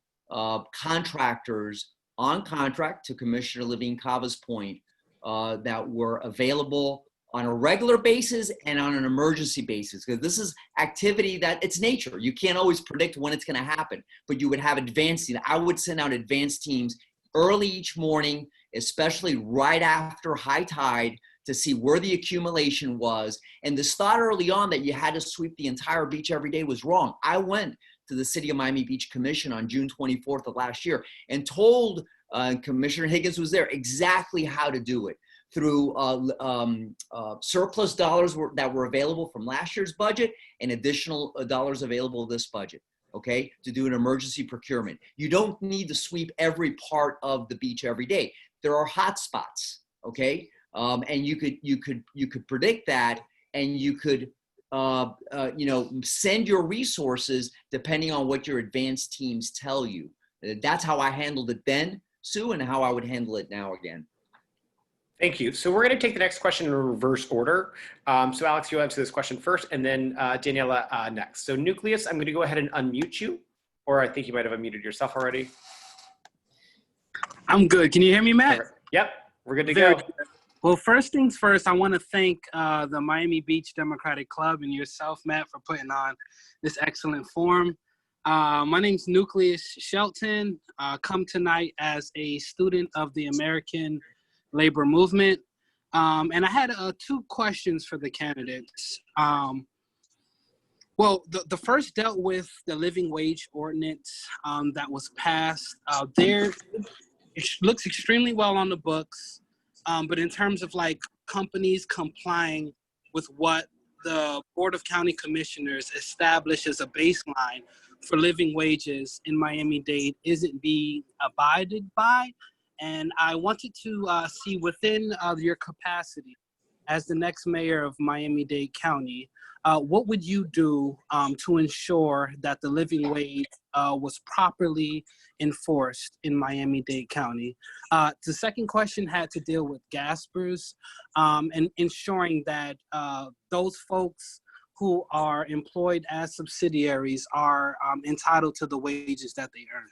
S7: contractors on contract, to Commissioner Levine Cava's point, that were available on a regular basis and on an emergency basis, because this is activity that it's nature. You can't always predict when it's going to happen, but you would have advanced teams. I would send out advanced teams early each morning, especially right after high tide, to see where the accumulation was. And this thought early on that you had to sweep the entire beach every day was wrong. I went to the City of Miami Beach Commission on June 24th of last year and told Commissioner Higgins was there exactly how to do it, through surplus dollars that were available from last year's budget and additional dollars available this budget, okay, to do an emergency procurement. You don't need to sweep every part of the beach every day. There are hot spots, okay, and you could predict that, and you could send your resources depending on what your advanced teams tell you. That's how I handled it then, Sue, and how I would handle it now again.
S1: Thank you. So we're going to take the next question in reverse order. So Alex, you'll answer this question first, and then Daniela next. So Nucleus, I'm going to go ahead and unmute you, or I think you might have unmuted yourself already.
S9: I'm good. Can you hear me, Matt?
S1: Perfect. Yep, we're good to
S9: Very
S1: go.
S9: good. Well, first things first, I want to thank the Miami Beach Democratic Club and yourself, Matt, for putting on this excellent forum. My name's Nucleus Shelton. Come tonight as a student of the American labor movement. And I had 2 questions for the candidates. Well, the first dealt with the living wage ordinance that was passed. It looks extremely well on the books, but in terms of like companies complying with what the Board of County Commissioners established as a baseline for living wages in Miami-Dade isn't being abided by. And I wanted to see within your capacity as the next mayor of Miami-Dade County, what would you do to ensure that the living wage was properly enforced in Miami-Dade County? The second question had to deal with Gaspers and ensuring that those folks who are employed as subsidiaries are entitled to the wages that they earn.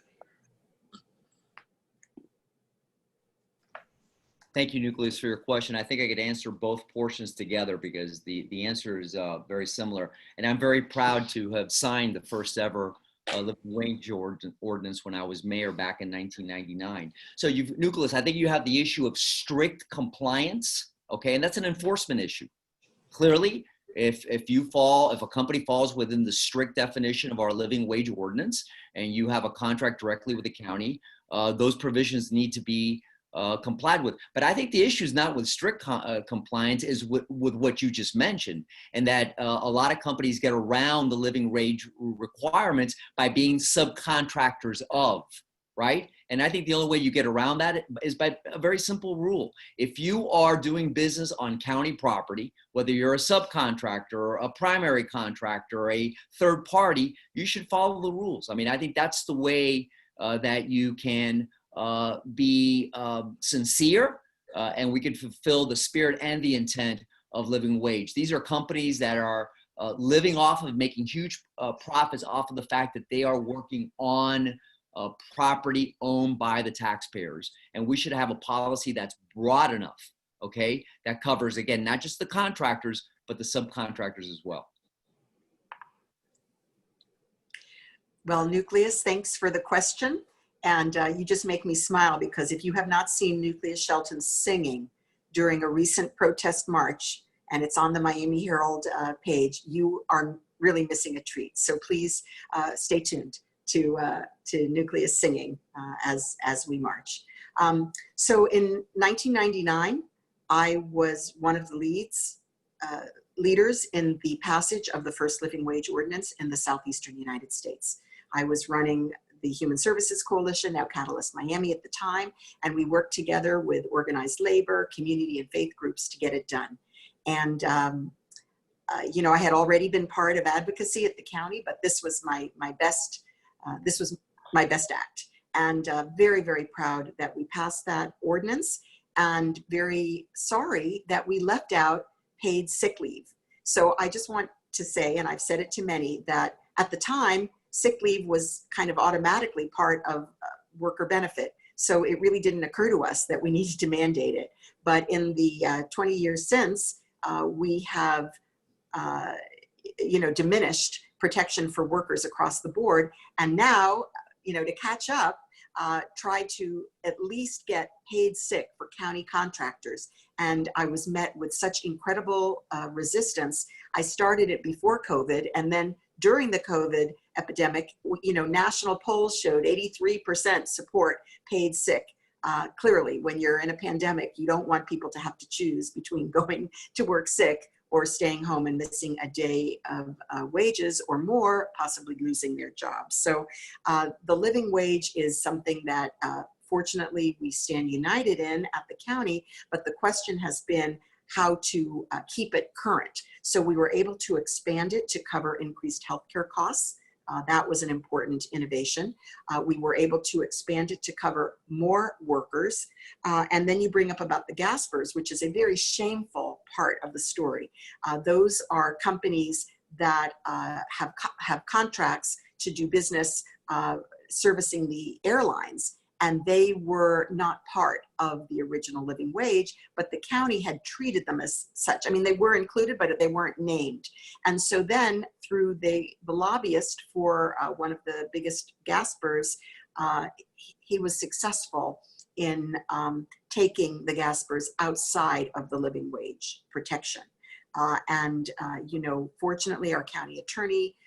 S7: Thank you, Nucleus, for your question. I think I could answer both portions together because the answer is very similar. And I'm very proud to have signed the first ever living wage ordinance when I was mayor back in 1999. So Nucleus, I think you have the issue of strict compliance, okay? And that's an enforcement issue. Clearly, if a company falls within the strict definition of our living wage ordinance and you have a contract directly with the county, those provisions need to be complied with. But I think the issue is not with strict compliance, is with what you just mentioned, and that a lot of companies get around the living wage requirements by being subcontractors of, right? And I think the only way you get around that is by a very simple rule. If you are doing business on county property, whether you're a subcontractor, a primary contractor, or a third party, you should follow the rules. I mean, I think that's the way that you can be sincere and we can fulfill the spirit and the intent of living wage. These are companies that are living off of making huge profits off of the fact that they are working on property owned by the taxpayers. And we should have a policy that's broad enough, okay, that covers, again, not just the contractors, but the subcontractors as well.
S6: Well, Nucleus, thanks for the question. And you just make me smile, because if you have not seen Nucleus Shelton singing during a recent protest march, and it's on the Miami Herald page, you are really missing a treat. So please stay tuned to Nucleus singing as we march. So in 1999, I was one of the leaders in the passage of the first living wage ordinance in the southeastern United States. I was running the Human Services Coalition, now Catalyst Miami at the time, and we worked together with organized labor, community, and faith groups to get it done. And you know, I had already been part of advocacy at the county, but this was my best act. And very, very proud that we passed that ordinance, and very sorry that we left out paid sick leave. So I just want to say, and I've said it to many, that at the time, sick leave was kind of automatically part of worker benefit. So it really didn't occur to us that we needed to mandate it. But in the 20 years since, we have, you know, diminished protection for workers across the board. And now, you know, to catch up, try to at least get paid sick for county contractors. And I was met with such incredible resistance. I started it before COVID, and then during the COVID epidemic, you know, national polls showed 83% support paid sick. Clearly, when you're in a pandemic, you don't want people to have to choose between going to work sick or staying home and missing a day of wages or more, possibly losing their jobs. So the living wage is something that fortunately we stand united in at the county, but the question has been how to keep it current. So we were able to expand it to cover increased healthcare costs. That was an important innovation. We were able to expand it to cover more workers. And then you bring up about the Gaspers, which is a very shameful part of the story. Those are companies that have contracts to do business servicing the airlines. And they were not part of the original living wage, but the county had treated them as such. I mean, they were included, but they weren't named. And so then through the lobbyist for one of the biggest Gaspers, he was successful in taking the Gaspers outside of the living wage protection. You know, fortunately, our county attorney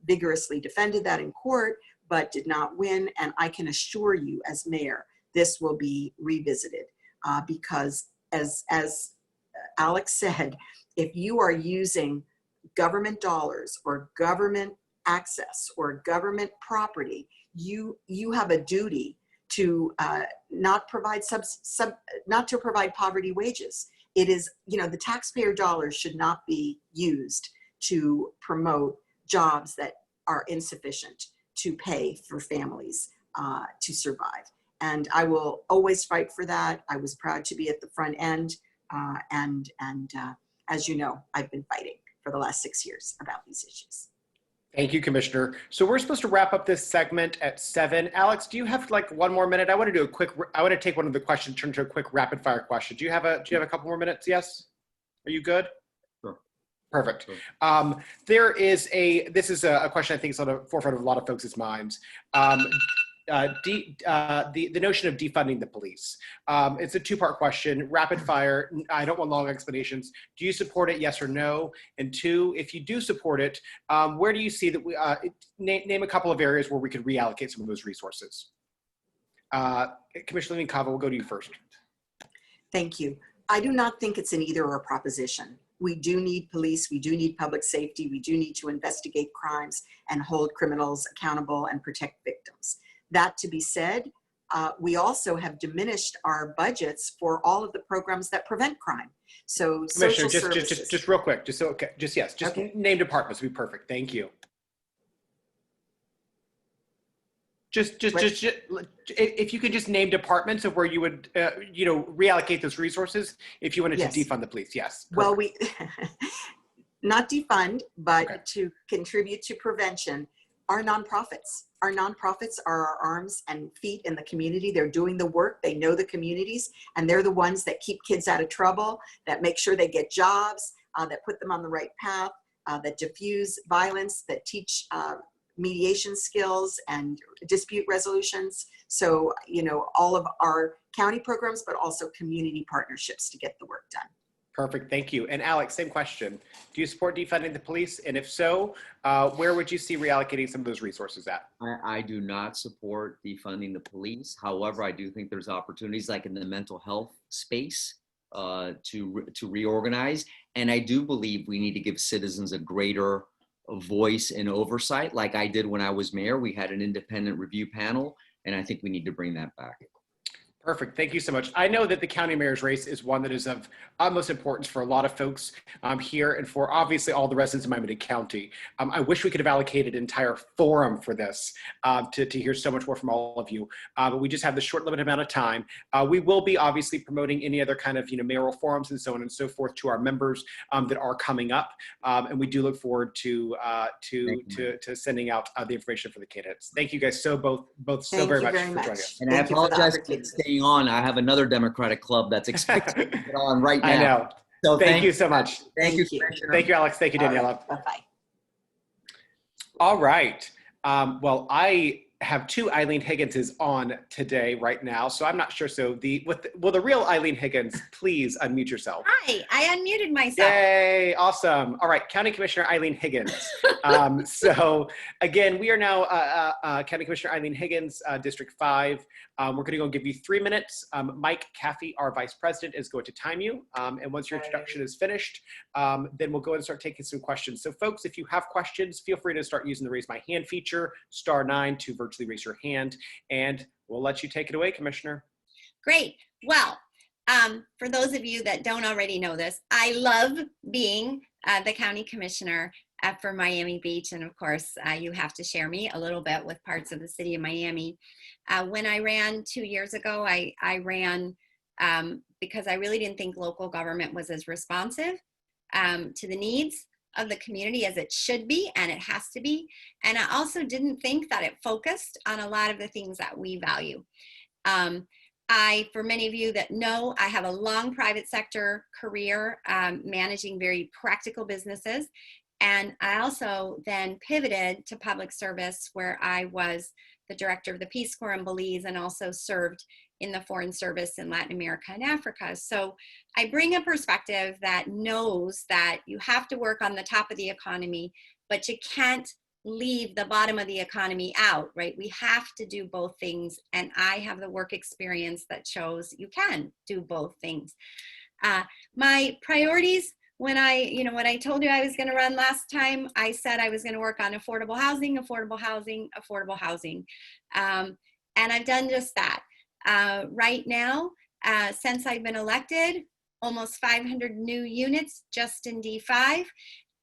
S6: vigorously defended that in court, but did not win. And I can assure you as mayor, this will be revisited because as Alex said, if you are using government dollars or government access or government property, you have a duty to not provide not to provide poverty wages. It is, you know, the taxpayer dollars should not be used to promote jobs that are insufficient to pay for families to survive. And I will always fight for that. I was proud to be at the front end. As you know, I've been fighting for the last 6 years about these issues.
S1: Thank you, Commissioner. So we're supposed to wrap up this segment at 7. Alex, do you have like 1 more minute? I want to do a quick, I want to take one of the questions, turn to a quick rapid fire question. Do you have a couple more minutes? Yes? Are you good? Perfect. This is a question I think is on the forefront of a lot of folks' minds. The notion of defunding the police. It's a two-part question, rapid fire. I don't want long explanations. Do you support it, yes or no? And 2, if you do support it, where do you see that we, name a couple of areas where we could reallocate some of those resources? Commissioner Levine, Cava, we'll go to you first.
S6: Thank you. I do not think it's an either or proposition. We do need police, we do need public safety, we do need to investigate crimes and hold criminals accountable and protect victims. That to be said, we also have diminished our budgets for all of the programs that prevent crime. So
S1: Commissioner,
S6: social
S1: just real quick, just
S6: Okay.
S1: name departments would be perfect. Thank you. If you could just name departments of where you would, reallocate those resources if you wanted
S6: Yes.
S1: to defund the police. Yes. Perfect.
S6: Well, we not defund, but
S1: Okay.
S6: to contribute to prevention. our nonprofits. Our nonprofits are our arms and feet in the community. They're doing the work. They know the communities, and they're the ones that keep kids out of trouble, that make sure they get jobs, that put them on the right path, that diffuse violence, that teach mediation skills and dispute resolutions. So, you know, all of our county programs, but also community partnerships to get the work done.
S1: Perfect, thank you. And Alex, same question. Do you support defunding the police? And if so, where would you see reallocating some of those resources at?
S7: I do not support defunding the police. However, I do think there's opportunities like in the mental health space to reorganize. And I do believe we need to give citizens a greater voice and oversight. Like I did when I was mayor, we had an independent review panel, and I think we need to bring that back.
S1: Perfect. Thank you so much. I know that the county mayor's race is one that is of utmost importance for a lot of folks here and for obviously all the residents of Miami-Dade County. I wish we could have allocated an entire forum for this to hear so much more from all of you, but we just have this short limited amount of time. We will be obviously promoting any other kind of mayoral forums and so on and so forth to our members that are coming up, and we do look forward to sending out the information for the candidates. Thank you guys both so very much for joining us.
S7: And I apologize for staying on. I have another Democratic club that's expected to get on right now.
S1: I know.
S7: So
S1: thank you so much.
S6: Thank you.
S1: Thank you, Alex. Thank you, Daniela.
S6: Bye-bye.
S1: All right. Well, I have two Eileen Higginses on today right now, so I'm not sure. So will the real Eileen Higgins please unmute yourself?
S10: Hi, I unmuted myself.
S1: Yay, awesome. All right, County Commissioner Eileen Higgins. So again, we are now County Commissioner Eileen Higgins, District 5. We're going to go give you 3 minutes. Mike Caffey, our Vice President, is going to time you. And once your introduction is finished, then we'll go and start taking some questions. So folks, if you have questions, feel free to start using the raise my hand feature, *9 to virtually raise your hand, and we'll let you take it away, Commissioner.
S10: Great. Well, for those of you that don't already know this, I love being the County Commissioner for Miami Beach. And of course, you have to share me a little bit with parts of the city of Miami. When I ran 2 years ago, I ran because I really didn't think local government was as responsive to the needs of the community as it should be, and it has to be. And I also didn't think that it focused on a lot of the things that we value. For many of you that know, I have a long private sector career managing very practical businesses. And I also then pivoted to public service, where I was the director of the Peace Corps in Belize and also served in the Foreign Service in Latin America and Africa. So I bring a perspective that knows that you have to work on the top of the economy, but you can't leave the bottom of the economy out, right? We have to do both things. And I have the work experience that shows you can do both things. My priorities, when I told you I was going to run last time, I said I was going to work on affordable housing, affordable housing, affordable housing. And I've done just that. Right now, since I've been elected, almost 500 new units just in D5.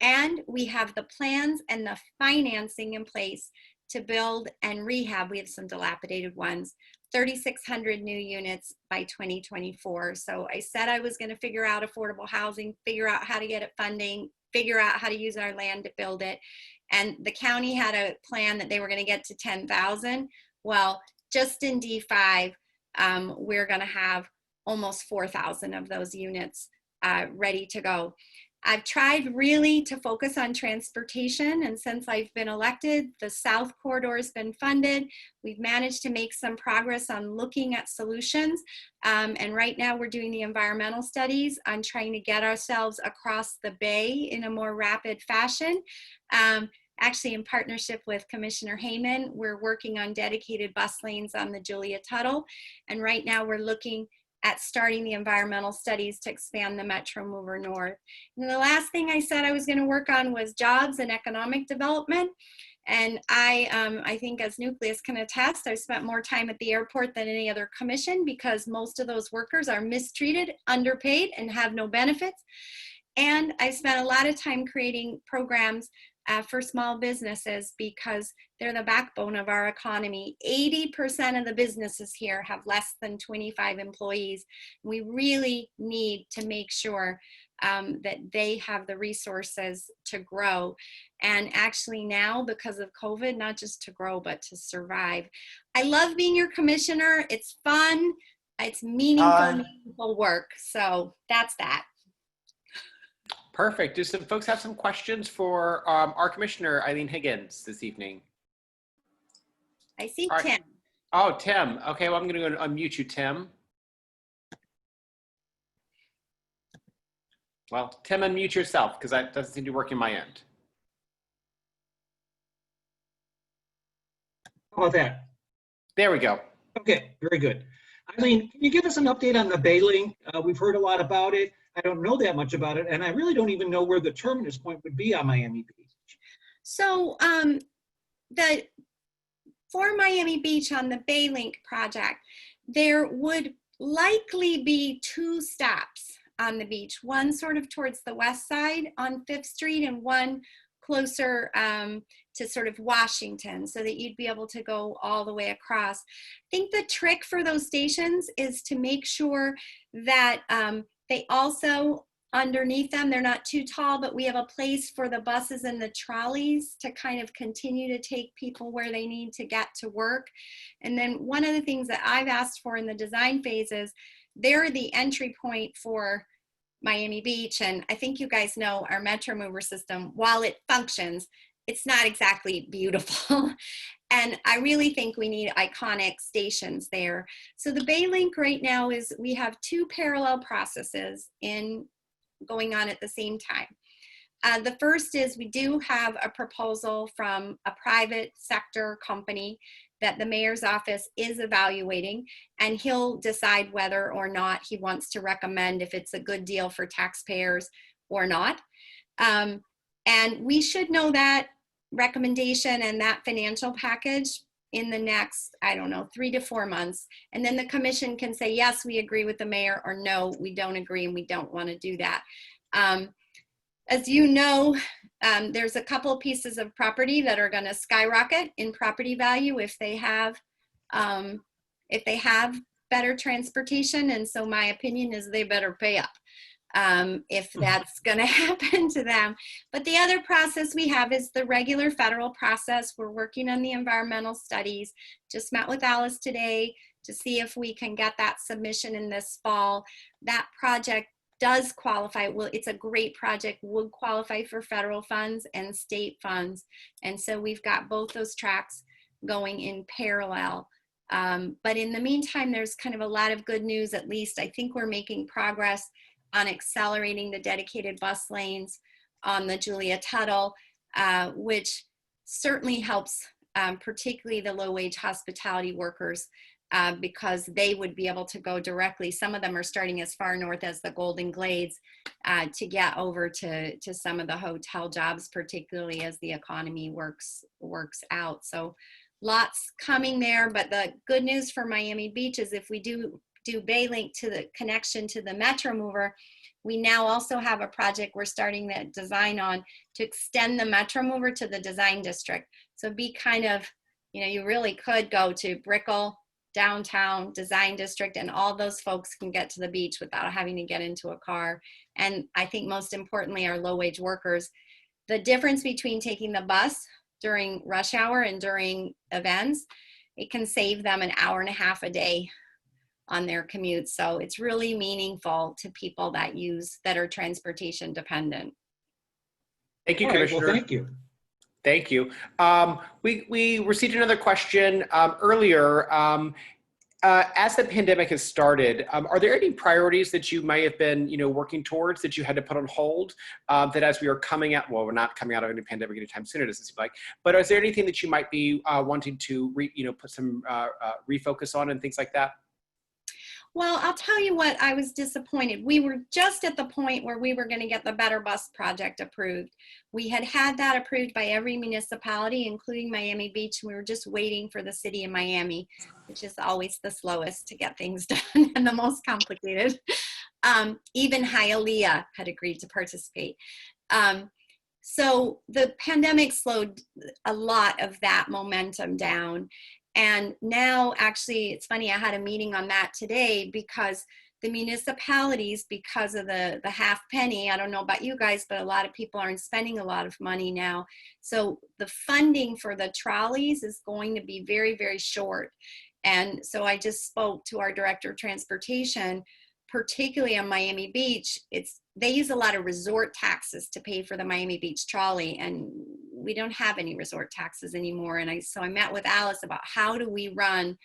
S10: And we have the plans and the financing in place to build and rehab. We have some dilapidated ones, 3,600 new units by 2024. So I said I was going to figure out affordable housing, figure out how to get it funding, figure out how to use our land to build it. And the county had a plan that they were going to get to 10,000. Well, just in D5, we're going to have almost 4,000 of those units ready to go. I've tried really to focus on transportation, and since I've been elected, the South Corridor has been funded. We've managed to make some progress on looking at solutions, and right now we're doing the environmental studies on trying to get ourselves across the bay in a more rapid fashion. Actually, in partnership with Commissioner Heyman, we're working on dedicated bus lanes on the Julia Tuttle, and right now we're looking at starting the environmental studies to expand the Metro Mover North. And the last thing I said I was going to work on was jobs and economic development. And I think, as Nucleus can attest, I've spent more time at the airport than any other commission, because most of those workers are mistreated, underpaid, and have no benefits. And I spent a lot of time creating programs for small businesses, because they're the backbone of our economy. 80% of the businesses here have less than 25 employees. We really need to make sure that they have the resources to grow. And actually now, because of COVID, not just to grow, but to survive. I love being your commissioner. It's fun. It's meaningful work. So that's that.
S1: Perfect. Do some folks have some questions for our commissioner, Eileen Higgins, this evening?
S10: I see
S1: All right.
S10: Tim.
S1: Oh, Tim. Okay, well, I'm going to go and unmute you, Tim. Well, Tim, unmute yourself, because that doesn't seem to work in my end.
S11: How about that?
S1: There we go.
S11: Okay, very good. Eileen, can you give us an update on the Bay-Link? We've heard a lot about it. I don't know that much about it, and I really don't even know where the terminus point would be on Miami Beach.
S10: So for Miami Beach on the Bay-Link project, there would likely be 2 stops on the beach, one sort of towards the west side on 5th Street and one closer to sort of Washington, so that you'd be able to go all the way across. I think the trick for those stations is to make sure that they also, underneath them, they're not too tall, but we have a place for the buses and the trolleys to kind of continue to take people where they need to get to work. And then one of the things that I've asked for in the design phase is they're the entry point for Miami Beach. And I think you guys know our Metro Mover system, while it functions, it's not exactly beautiful. And I really think we need iconic stations there. So the Bay-Link right now is, we have 2 parallel processes going on at the same time. The first is we do have a proposal from a private sector company that the mayor's office is evaluating, and he'll decide whether or not he wants to recommend if it's a good deal for taxpayers or not. And we should know that recommendation and that financial package in the next, I don't know, 3 to 4 months. And then the commission can say, yes, we agree with the mayor, or no, we don't agree and we don't want to do that. As you know, there's a couple of pieces of property that are going to skyrocket in property value if they have better transportation. And so my opinion is they better pay up if that's going to happen to them. But the other process we have is the regular federal process. We're working on the environmental studies. Just met with Alice today to see if we can get that submission in this fall. That project does qualify. Well, it's a great project, would qualify for federal funds and state funds. And so we've got both those tracks going in parallel. But in the meantime, there's kind of a lot of good news. At least I think we're making progress on accelerating the dedicated bus lanes on the Julia Tuttle, which certainly helps particularly the low-wage hospitality workers, because they would be able to go directly. Some of them are starting as far north as the Golden Glades to get over to some of the hotel jobs, particularly as the economy works out. So lots coming there. But the good news for Miami Beach is if we do Bay-Link to the connection to the Metro Mover, we now also have a project we're starting that design on to extend the Metro Mover to the design district. So be kind of, you know, you really could go to Brickell, downtown, design district, and all those folks can get to the beach without having to get into a car. And I think most importantly, our low-wage workers, the difference between taking the bus during rush hour and during events, it can save them an hour and a half a day on their commute. So it's really meaningful to people that are transportation dependent.
S1: Thank you,
S11: All right,
S1: Commissioner.
S11: well, thank you.
S1: Thank you. We received another question earlier. As the pandemic has started, are there any priorities that you might have been, working towards that you had to put on hold? That as we are coming out, well, we're not coming out of any pandemic anytime soon, it doesn't seem like. But is there anything that you might be wanting to, put some refocus on and things like that?
S10: Well, I'll tell you what, I was disappointed. We were just at the point where we were going to get the Better Bus project approved. We had that approved by every municipality, including Miami Beach. We were just waiting for the city of Miami, which is always the slowest to get things done and the most complicated. Even Hialeah had agreed to participate. So the pandemic slowed a lot of that momentum down. And now, actually, it's funny, I had a meeting on that today because the municipalities, because of the half penny, I don't know about you guys, but a lot of people aren't spending a lot of money now. So the funding for the trolleys is going to be very, very short. And so I just spoke to our director of transportation, particularly on Miami Beach. They use a lot of resort taxes to pay for the Miami Beach trolley, and we don't have any resort taxes anymore. And so I met with Alice about how do we run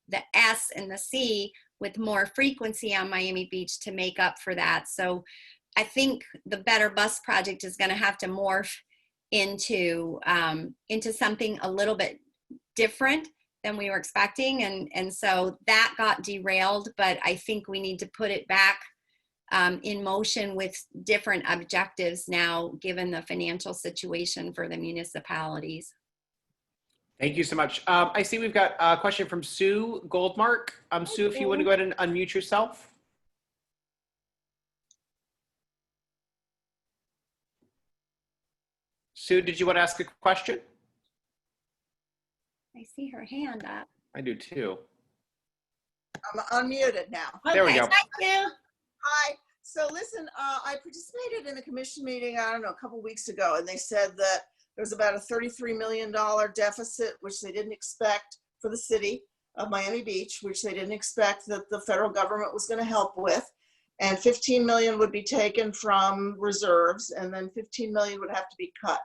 S10: the S and the C with more frequency on Miami Beach to make up for that. So I think the Better Bus Project is going to have to morph into something a little bit different than we were expecting. And so that got derailed, but I think we need to put it back in motion with different objectives now, given the financial situation for the municipalities.
S1: Thank you so much. I see we've got a question from Sue Goldmark. Sue, if you want to go ahead and unmute yourself. Sue, did you want to ask a question?
S10: I see her hand up.
S1: I do too.
S8: I'm unmuted now.
S1: There we go.
S10: Thank you.
S8: Hi. So listen, I participated in a commission meeting, I don't know, a couple weeks ago, and they said that there was about a $33 million deficit, which they didn't expect for the city of Miami Beach, which they didn't expect that the federal government was going to help with. And 15 million would be taken from reserves, and then 15 million would have to be cut.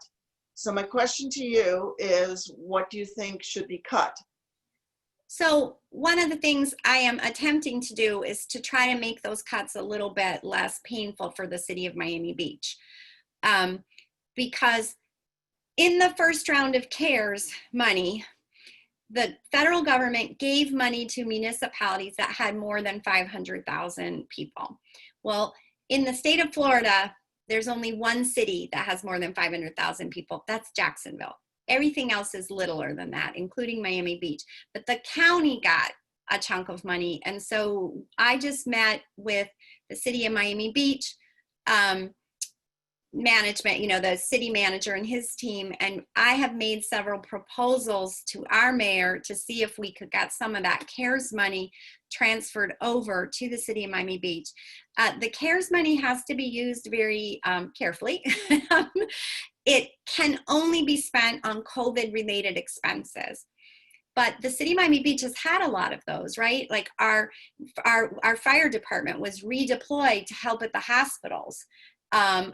S8: So my question to you is, what do you think should be cut?
S10: So one of the things I am attempting to do is to try to make those cuts a little bit less painful for the city of Miami Beach. Because in the first round of CARES money, the federal government gave money to municipalities that had more than 500,000 people. Well, in the state of Florida, there's only one city that has more than 500,000 people. That's Jacksonville. Everything else is littler than that, including Miami Beach. But the county got a chunk of money. And so I just met with the city of Miami Beach management, the city manager and his team, and I have made several proposals to our mayor to see if we could get some of that CARES money transferred over to the city of Miami Beach. The CARES money has to be used very carefully. It can only be spent on COVID-related expenses. But the city of Miami Beach has had a lot of those, right? Like our fire department was redeployed to help at the hospitals.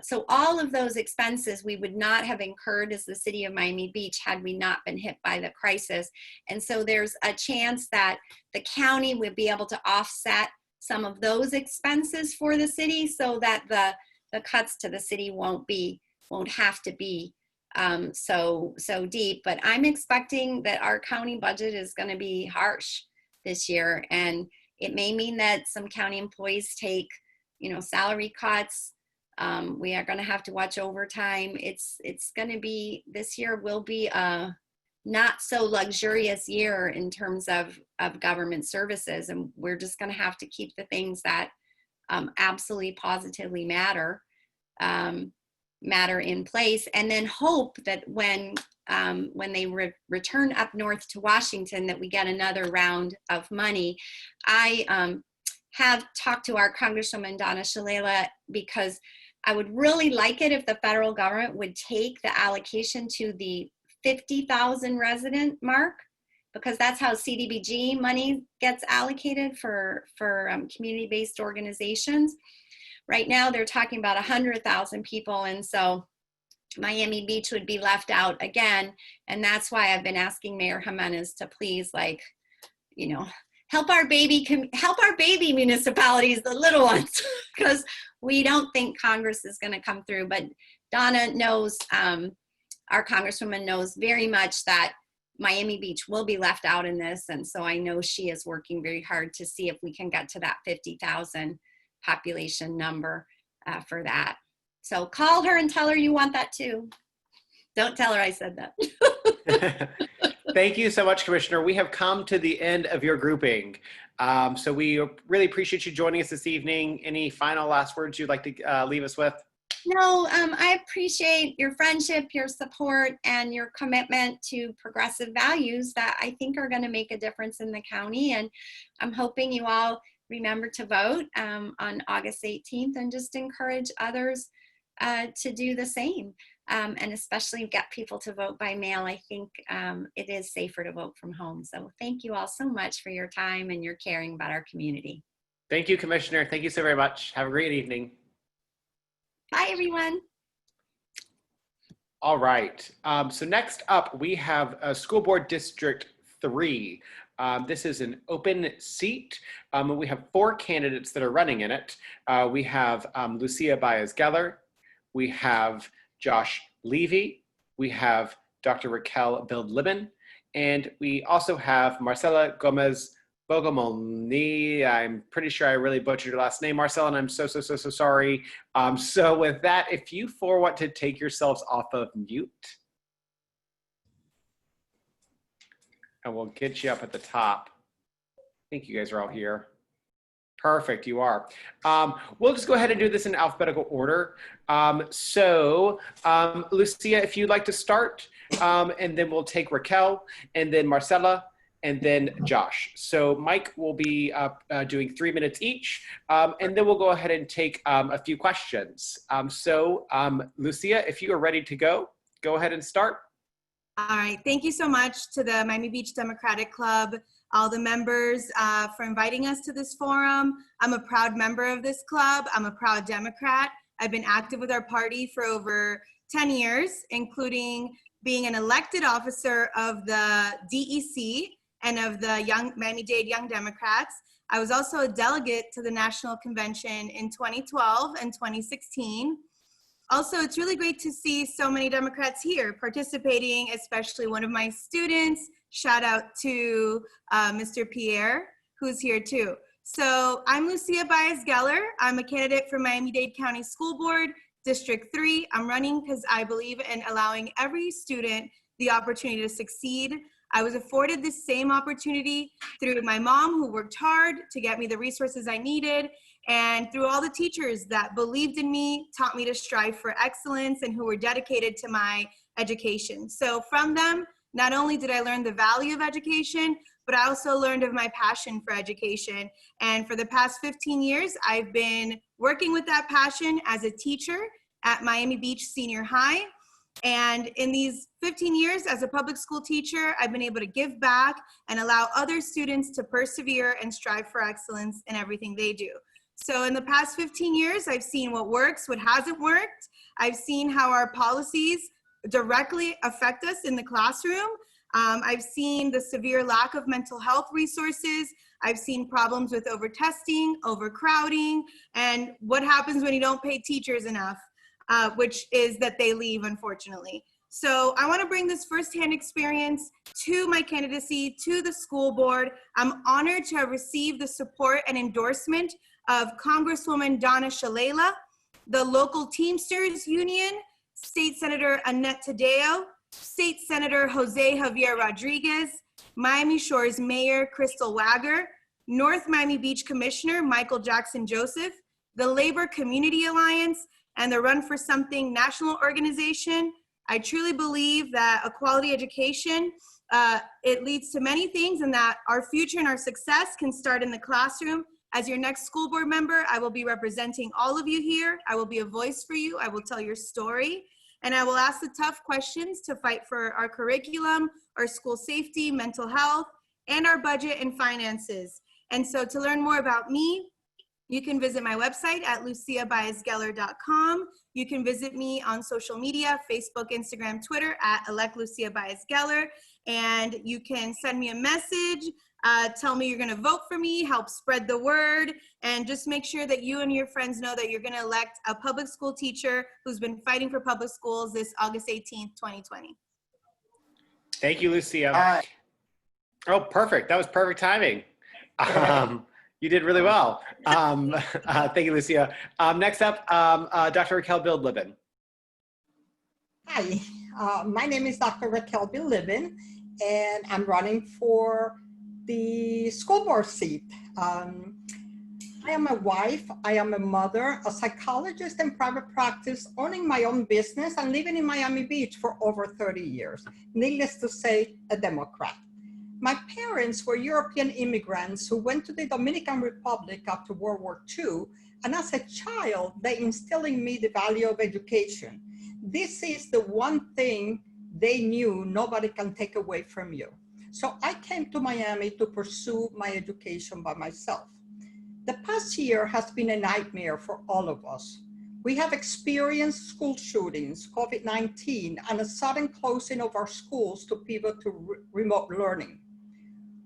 S10: So all of those expenses we would not have incurred as the city of Miami Beach had we not been hit by the crisis. And so there's a chance that the county would be able to offset some of those expenses for the city, so that the cuts to the city won't have to be so deep. But I'm expecting that our county budget is going to be harsh this year, and it may mean that some county employees take salary cuts. We are going to have to watch overtime. It's going to be, this year will be a not so luxurious year in terms of government services. And we're just going to have to keep the things that absolutely positively matter in place. And then hope that when they return up north to Washington, that we get another round of money. I have talked to our Congresswoman Donna Shalala, because I would really like it if the federal government would take the allocation to the 50,000 resident mark, because that's how CDBG money gets allocated for community-based organizations. Right now, they're talking about 100,000 people, and so Miami Beach would be left out again. And that's why I've been asking Mayor Jimenez to please, help our baby municipalities, the little ones, because we don't think Congress is going to come through. But Donna knows, our Congresswoman knows very much that Miami Beach will be left out in this. And so I know she is working very hard to see if we can get to that 50,000 population number for that. So call her and tell her you want that too. Don't tell her I said that.
S1: Thank you so much, Commissioner. We have come to the end of your grouping. So we really appreciate you joining us this evening. Any final last words you'd like to leave us with?
S10: No, I appreciate your friendship, your support, and your commitment to progressive values that I think are going to make a difference in the county. And I'm hoping you all remember to vote on August 18th, and just encourage others to do the same. And especially get people to vote by mail. I think it is safer to vote from home. So thank you all so much for your time and your caring about our community.
S1: Thank you, Commissioner. Thank you so very much. Have a great evening.
S10: Bye, everyone.
S1: All right. So next up, we have School Board District 3. This is an open seat. And we have 4 candidates that are running in it. We have Lucia Baez-Geller. We have Josh Levy. We have Dr. Raquel Bild-Libbin. And we also have Marcela Gomez-Bogomolni. I'm pretty sure I really butchered your last name, Marcela, and I'm so sorry. So with that, if you 4 want to take yourselves off of mute, and we'll get you up at the top. I think you guys are all here. Perfect, you are. We'll just go ahead and do this in alphabetical order. Lucia, if you'd like to start, and then we'll take Raquel, and then Marcela, and then Josh. So Mike will be doing 3 minutes each, and then we'll go ahead and take a few questions. Lucia, if you are ready to go ahead and start.
S12: All right, thank you so much to the Miami Beach Democratic Club, all the members for inviting us to this forum. I'm a proud member of this club. I'm a proud Democrat. I've been active with our party for over 10 years, including being an elected officer of the DEC and of the Miami-Dade Young Democrats. I was also a delegate to the National Convention in 2012 and 2016. Also, it's really great to see so many Democrats here participating, especially one of my students. Shout out to Mr. Pierre, who's here too. So I'm Lucia Baez-Geller. I'm a candidate for Miami-Dade County School Board, District 3. I'm running because I believe in allowing every student the opportunity to succeed. I was afforded this same opportunity through my mom, who worked hard to get me the resources I needed, and through all the teachers that believed in me, taught me to strive for excellence, and who were dedicated to my education. So from them, not only did I learn the value of education, but I also learned of my passion for education. And for the past 15 years, I've been working with that passion as a teacher at Miami Beach Senior High. And in these 15 years as a public school teacher, I've been able to give back and allow other students to persevere and strive for excellence in everything they do. So in the past 15 years, I've seen what works, what hasn't worked. I've seen how our policies directly affect us in the classroom. I've seen the severe lack of mental health resources. I've seen problems with over-testing, overcrowding, and what happens when you don't pay teachers enough, which is that they leave, unfortunately. So I want to bring this firsthand experience to my candidacy, to the school board. I'm honored to have received the support and endorsement of Congresswoman Donna Shalala, the local Teamsters Union, State Senator Annette Taddeo, State Senator Jose Javier Rodriguez, Miami Shores Mayor Crystal Wagger, North Miami Beach Commissioner Michael Jackson Joseph, the Labor Community Alliance, and the Run for Something national organization. I truly believe that a quality education, it leads to many things, and that our future and our success can start in the classroom. As your next school board member, I will be representing all of you here. I will be a voice for you. I will tell your story, and I will ask the tough questions to fight for our curriculum, our school safety, mental health, and our budget and finances. And so to learn more about me, you can visit my website at luciabaezgeller.com. You can visit me on social media, Facebook, Instagram, Twitter at elect Lucia Baez-Geller. And you can send me a message, tell me you're gonna vote for me, help spread the word, and just make sure that you and your friends know that you're gonna elect a public school teacher who's been fighting for public schools this August 18th, 2020.
S1: Thank you, Lucia. Oh, perfect. That was perfect timing. You did really well. Thank you, Lucia. Next up, Dr. Raquel Bild-Libbin.
S13: Hi, my name is Dr. Raquel Bild-Libbin, and I'm running for the school board seat. I am a wife, I am a mother, a psychologist in private practice, owning my own business and living in Miami Beach for over 30 years. Needless to say, a Democrat. My parents were European immigrants who went to the Dominican Republic after World War II, and as a child, they instilled in me the value of education. This is the one thing they knew nobody can take away from you. So I came to Miami to pursue my education by myself. The past year has been a nightmare for all of us. We have experienced school shootings, COVID-19, and a sudden closing of our schools to pivot to remote learning.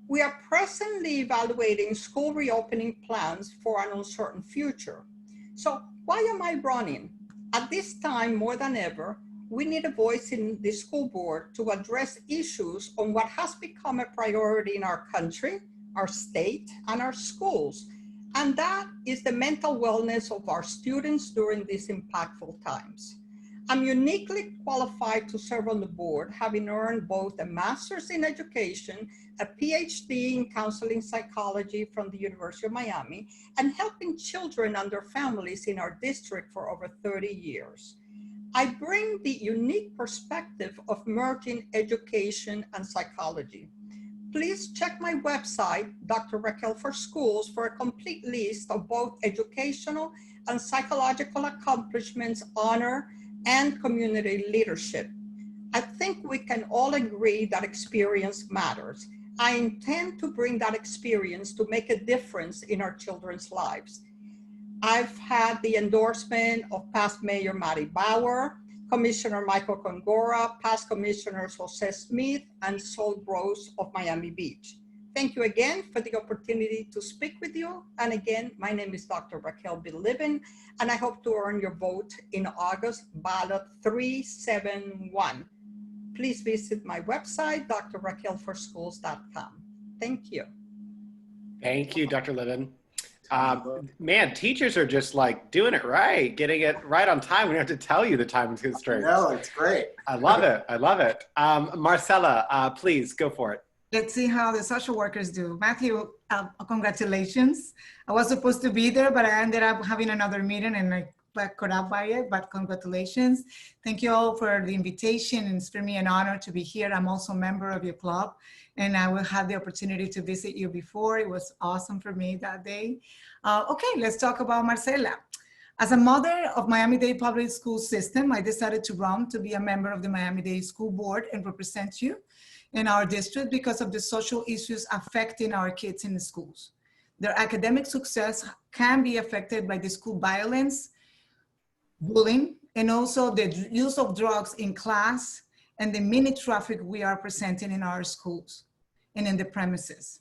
S13: We are presently evaluating school reopening plans for an uncertain future. So why am I running? At this time, more than ever, we need a voice in the school board to address issues on what has become a priority in our country, our state, and our schools. And that is the mental wellness of our students during these impactful times. I'm uniquely qualified to serve on the board, having earned both a master's in education, a PhD in counseling psychology from the University of Miami, and helping children and their families in our district for over 30 years. I bring the unique perspective of merging education and psychology. Please check my website, Dr. Raquel for Schools, for a complete list of both educational and psychological accomplishments, honor, and community leadership. I think we can all agree that experience matters. I intend to bring that experience to make a difference in our children's lives. I've had the endorsement of past Mayor Matty Bauer, Commissioner Michael Congora, past Commissioners Jose Smith, and Sol Rose of Miami Beach. Thank you again for the opportunity to speak with you. And again, my name is Dr. Raquel Bild-Libbin, and I hope to earn your vote in August, ballot 371. Please visit my website, drraquelforschools.com. Thank you.
S1: Thank you, Dr. Libbin. Man, teachers are just like doing it right, getting it right on time. We don't have to tell you the time constraints.
S14: No, it's great.
S1: I love it. I love it. Marcela, please go for it.
S15: Let's see how the social workers do. Matthew, congratulations. I was supposed to be there, but I ended up having another meeting and I got caught up by it, but congratulations. Thank you all for the invitation, and it's for me an honor to be here. I'm also a member of your club, and I will have the opportunity to visit you before. It was awesome for me that day. Okay, let's talk about Marcela. As a mother of Miami-Dade public school system, I decided to run to be a member of the Miami-Dade School Board and represent you in our district because of the social issues affecting our kids in the schools. Their academic success can be affected by the school violence, bullying, and also the use of drugs in class and the minute traffic we are presenting in our schools and in the premises.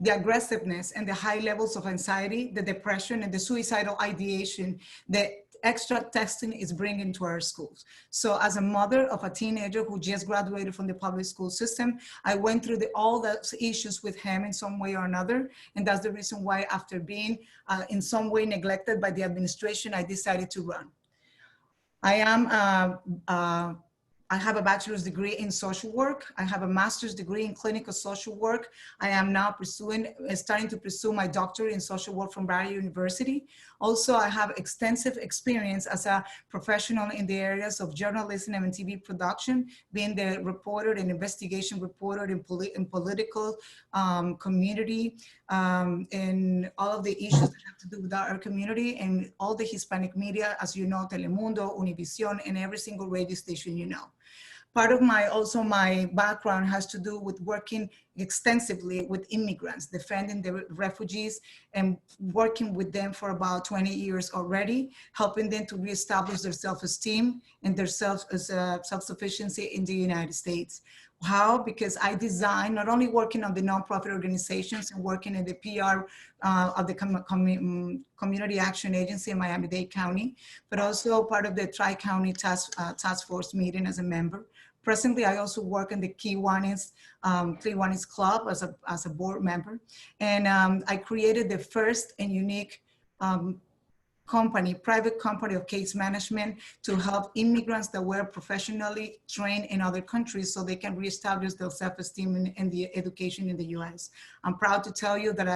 S15: The aggressiveness and the high levels of anxiety, the depression, and the suicidal ideation that extra testing is bringing to our schools. So as a mother of a teenager who just graduated from the public school system, I went through all those issues with him in some way or another. And that's the reason why, after being in some way neglected by the administration, I decided to run. I have a bachelor's degree in social work. I have a master's degree in clinical social work. I am now starting to pursue my doctorate in social work from Barry University. Also, I have extensive experience as a professional in the areas of journalism and TV production, being the reporter and investigation reporter in political community, and all of the issues that have to do with our community and all the Hispanic media, as you know, Telemundo, Univision, and every single radio station you know. Part of my background has to do with working extensively with immigrants, defending the refugees and working with them for about 20 years already, helping them to reestablish their self-esteem and their self-sufficiency in the United States. How? Because I design, not only working on the nonprofit organizations and working in the PR of the Community Action Agency in Miami-Dade County, but also part of the Tri-County Task Force meeting as a member. Presently, I also work in the Kiwanis Club as a board member. And I created the first and unique company, private company of case management to help immigrants that were professionally trained in other countries so they can reestablish their self-esteem and the education in the US. I'm proud to tell you that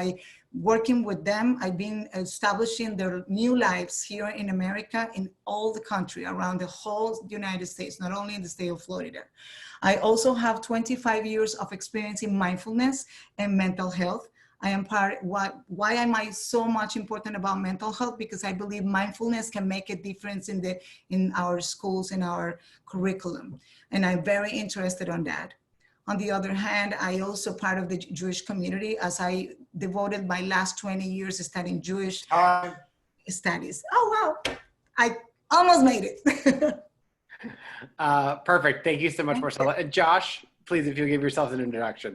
S15: working with them, I've been establishing their new lives here in America, in all the country, around the whole United States, not only in the state of Florida. I also have 25 years of experience in mindfulness and mental health. I am why am I so much important about mental health? Because I believe mindfulness can make a difference in our schools, in our curriculum. And I'm very interested on that. On the other hand, I also part of the Jewish community as I devoted my last 20 years studying Jewish studies. Oh, wow, I almost made it.
S1: Perfect, thank you so much, Marcela. And Josh, please, if you'll give yourself an introduction.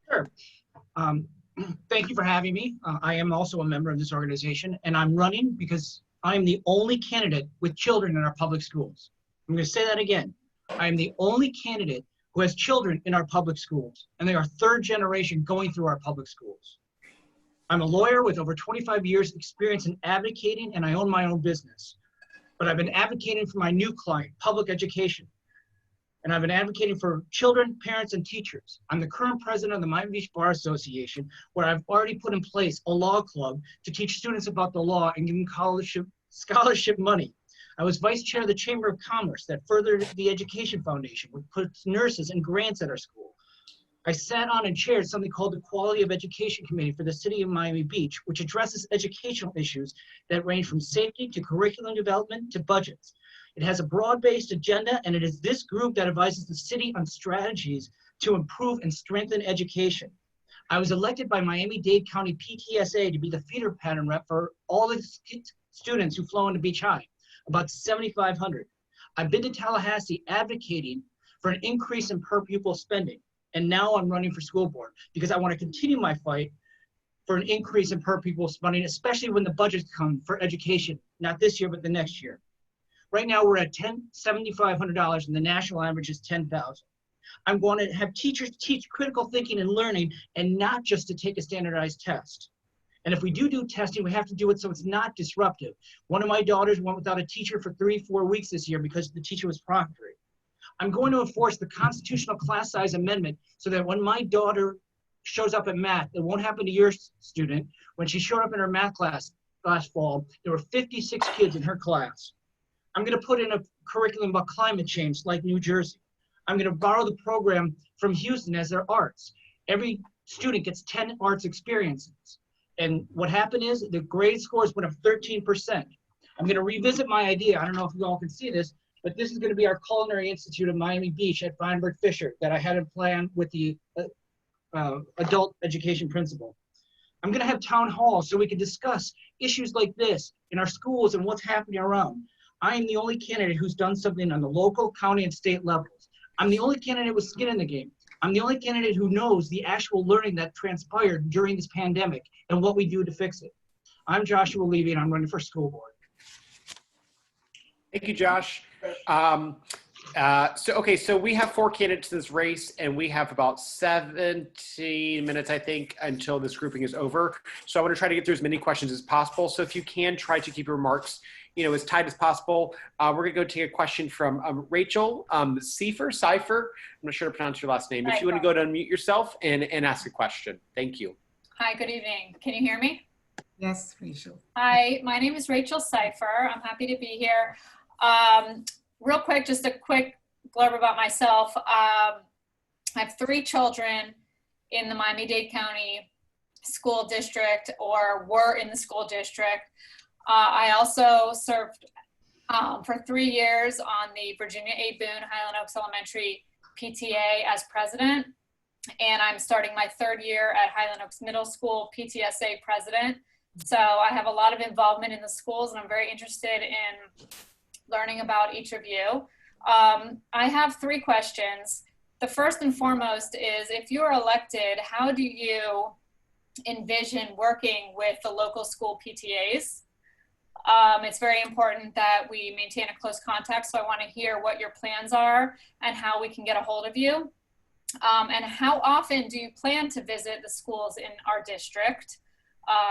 S14: Sure. Thank you for having me. I am also a member of this organization, and I'm running because I am the only candidate with children in our public schools. I'm going to say that again. I am the only candidate who has children in our public schools, and they are third generation going through our public schools. I'm a lawyer with over 25 years experience in advocating, and I own my own business. But I've been advocating for my new client, public education. And I've been advocating for children, parents, and teachers. I'm the current president of the Miami Beach Bar Association, where I've already put in place a law club to teach students about the law and give them scholarship money. I was vice chair of the Chamber of Commerce that furthered the Education Foundation, which puts nurses and grants at our school. I sat on and chaired something called the Quality of Education Committee for the city of Miami Beach, which addresses educational issues that range from safety to curriculum development to budgets. It has a broad-based agenda, and it is this group that advises the city on strategies to improve and strengthen education. I was elected by Miami-Dade County PTSA to be the feeder pattern rep for all the students who flow into Beach High, about 7,500. I've been to Tallahassee advocating for an increase in per pupil spending, and now I'm running for school board because I want to continue my fight for an increase in per pupil spending, especially when the budgets come for education, not this year, but the next year. Right now we're at $7,500 and the national average is $10,000. I'm going to have teachers teach critical thinking and learning and not just to take a standardized test. And if we do testing, we have to do it so it's not disruptive. One of my daughters went without a teacher for 3-4 weeks this year because the teacher was proctoring. I'm going to enforce the constitutional class size amendment so that when my daughter shows up at math, it won't happen to your student. When she showed up in her math class last fall, there were 56 kids in her class. I'm going to put in a curriculum about climate change like New Jersey. I'm going to borrow the program from Houston as their arts. Every student gets 10 arts experiences. And what happened is the grade scores went up 13%. I'm going to revisit my idea. I don't know if you all can see this, but this is going to be our Culinary Institute of Miami Beach at Feinberg Fisher that I had in plan with the adult education principal. I'm going to have town halls so we can discuss issues like this in our schools and what's happening around. I am the only candidate who's done something on the local, county, and state levels. I'm the only candidate with skin in the game. I'm the only candidate who knows the actual learning that transpired during this pandemic and what we do to fix it. I'm Joshua Levy, and I'm running for school board.
S1: Thank you, Josh. So we have 4 candidates in this race, and we have about 17 minutes, I think, until this grouping is over. So I want to try to get through as many questions as possible. So if you can try to keep your remarks, as tight as possible. We're going to go take a question from Rachel Cipher. I'm not sure to pronounce your last name. If you want to go to unmute yourself and ask a question. Thank you.
S16: Hi, good evening. Can you hear me?
S15: Yes, Rachel.
S16: Hi, my name is Rachel Cipher. I'm happy to be here. Real quick, just a quick blurb about myself. I have 3 children in the Miami-Dade County School District or were in the school district. I also served for 3 years on the Virginia A. Boone Highland Oaks Elementary PTA as president. And I'm starting my 3rd year at Highland Oaks Middle School PTSA president. So I have a lot of involvement in the schools, and I'm very interested in learning about each of you. I have 3 questions. The first and foremost is, if you're elected, how do you envision working with the local school PTAs? It's very important that we maintain a close contact, so I want to hear what your plans are and how we can get a hold of you. And how often do you plan to visit the schools in our district?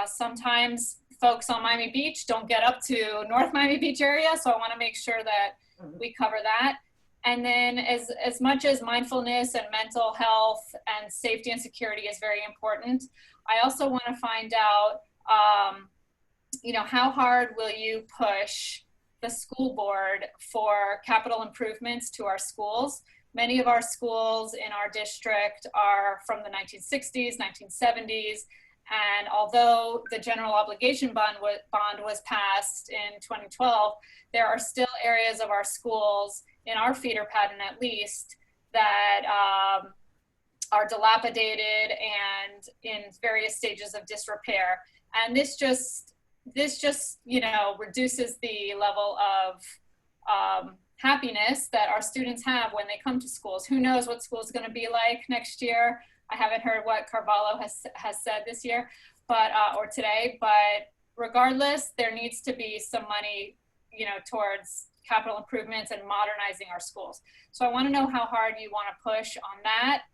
S16: Sometimes folks on Miami Beach don't get up to North Miami Beach area. So I want to make sure that we cover that. And then as much as mindfulness and mental health and safety and security is very important, I also want to find out, how hard will you push the school board for capital improvements to our schools? Many of our schools in our district are from the 1960s, 1970s, and although the general obligation bond was passed in 2012, there are still areas of our schools, in our feeder pattern at least, that are dilapidated and in various stages of disrepair. And this just reduces the level of happiness that our students have when they come to schools. Who knows what school is going to be like next year? I haven't heard what Carvalho has said this year, or today, but regardless, there needs to be some money, towards capital improvements and modernizing our schools. So I want to know how hard you want to push on that.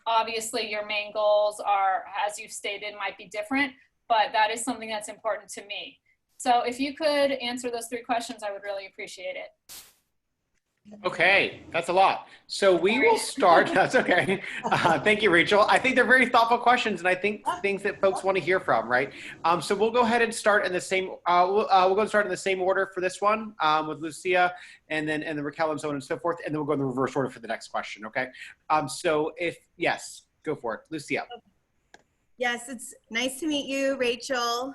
S16: Obviously, your main goals are, as you've stated, might be different, but that is something that's important to me. So if you could answer those 3 questions, I would really appreciate it.
S1: Okay, that's a lot. So we will start. That's okay. Thank you, Rachel. I think they're very thoughtful questions, and I think things that folks want to hear from, right? So we'll go ahead and start in the same. We'll go and start in the same order for this one with Lucia, and then Raquel, and so on and so forth, and then we'll go in the reverse order for the next question. Okay. So yes, go for it, Lucia.
S12: Yes, it's nice to meet you, Rachel.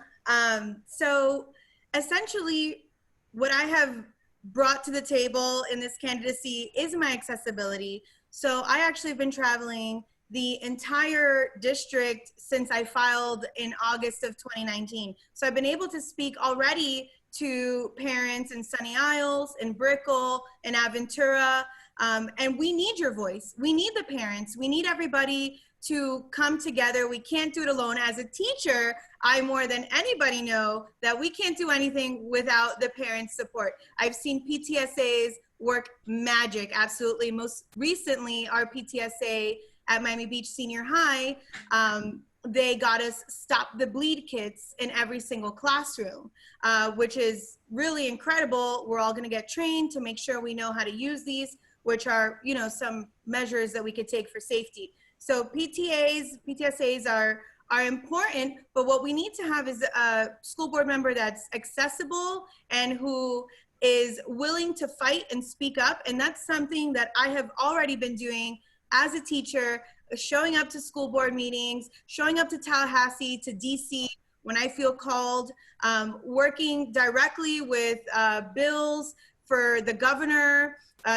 S12: So essentially, what I have brought to the table in this candidacy is my accessibility. So I actually have been traveling the entire district since I filed in August of 2019. So I've been able to speak already to parents in Sunny Isles, in Brickell, in Aventura, and we need your voice. We need the parents. We need everybody to come together. We can't do it alone. As a teacher, I more than anybody know that we can't do anything without the parents' support. I've seen PTSAs work magic, absolutely. Most recently, our PTSA at Miami Beach Senior High, they got us Stop the Bleed kits in every single classroom, which is really incredible. We're all gonna get trained to make sure we know how to use these, which are, some measures that we could take for safety. So PTSAs are important, but what we need to have is a school board member that's accessible and who is willing to fight and speak up. And that's something that I have already been doing as a teacher, showing up to school board meetings, showing up to Tallahassee, to DC when I feel called, working directly with bills for the governor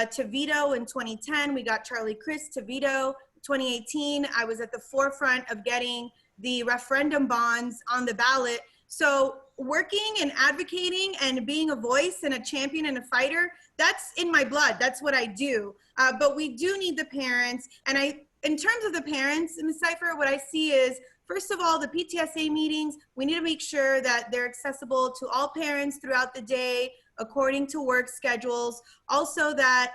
S12: to veto in 2010. We got Charlie Crist to veto. 2018, I was at the forefront of getting the referendum bonds on the ballot. So working and advocating and being a voice and a champion and a fighter, that's in my blood. That's what I do. But we do need the parents. And in terms of the parents in the cipher, what I see is, first of all, the PTSA meetings, we need to make sure that they're accessible to all parents throughout the day, according to work schedules. Also that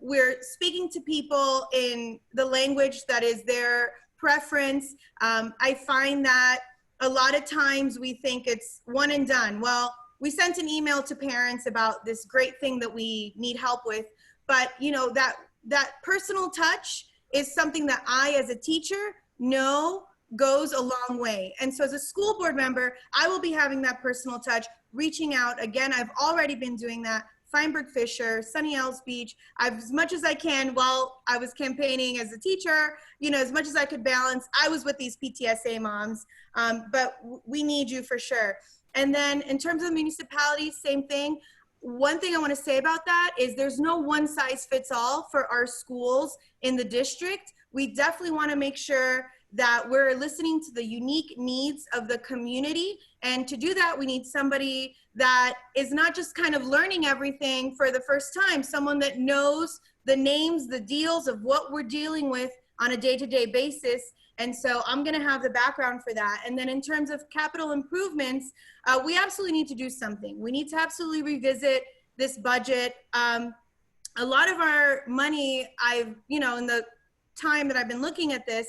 S12: we're speaking to people in the language that is their preference. I find that a lot of times we think it's one and done. Well, we sent an email to parents about this great thing that we need help with, but that personal touch is something that I, as a teacher, know goes a long way. And so as a school board member, I will be having that personal touch, reaching out. Again, I've already been doing that. Feinberg Fisher, Sunny Isles Beach, as much as I can while I was campaigning as a teacher, as much as I could balance, I was with these PTSA moms, but we need you for sure. And then in terms of municipalities, same thing. One thing I want to say about that is there's no one size fits all for our schools in the district. We definitely want to make sure that we're listening to the unique needs of the community. And to do that, we need somebody that is not just kind of learning everything for the first time, someone that knows the names, the deals of what we're dealing with on a day-to-day basis. And so I'm gonna have the background for that. And then in terms of capital improvements, we absolutely need to do something. We need to absolutely revisit this budget. A lot of our money, in the time that I've been looking at this,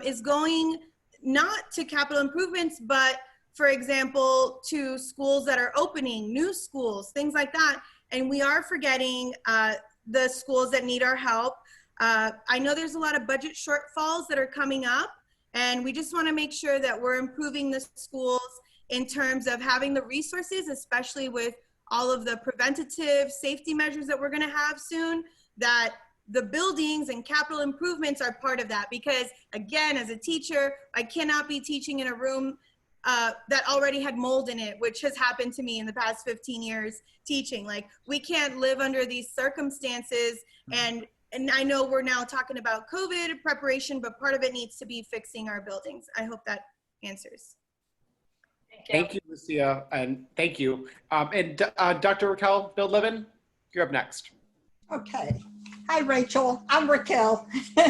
S12: is going not to capital improvements, but for example, to schools that are opening, new schools, things like that. And we are forgetting the schools that need our help. I know there's a lot of budget shortfalls that are coming up, and we just want to make sure that we're improving the schools in terms of having the resources, especially with all of the preventative safety measures that we're going to have soon, that the buildings and capital improvements are part of that. Because again, as a teacher, I cannot be teaching in a room that already had mold in it, which has happened to me in the past 15 years teaching. Like, we can't live under these circumstances. And I know we're now talking about COVID preparation, but part of it needs to be fixing our buildings. I hope that answers.
S1: Thank you, Lucia, and thank you. Dr. Raquel Bild-Libbin, you're up next.
S13: Okay. Hi, Rachel. I'm Raquel.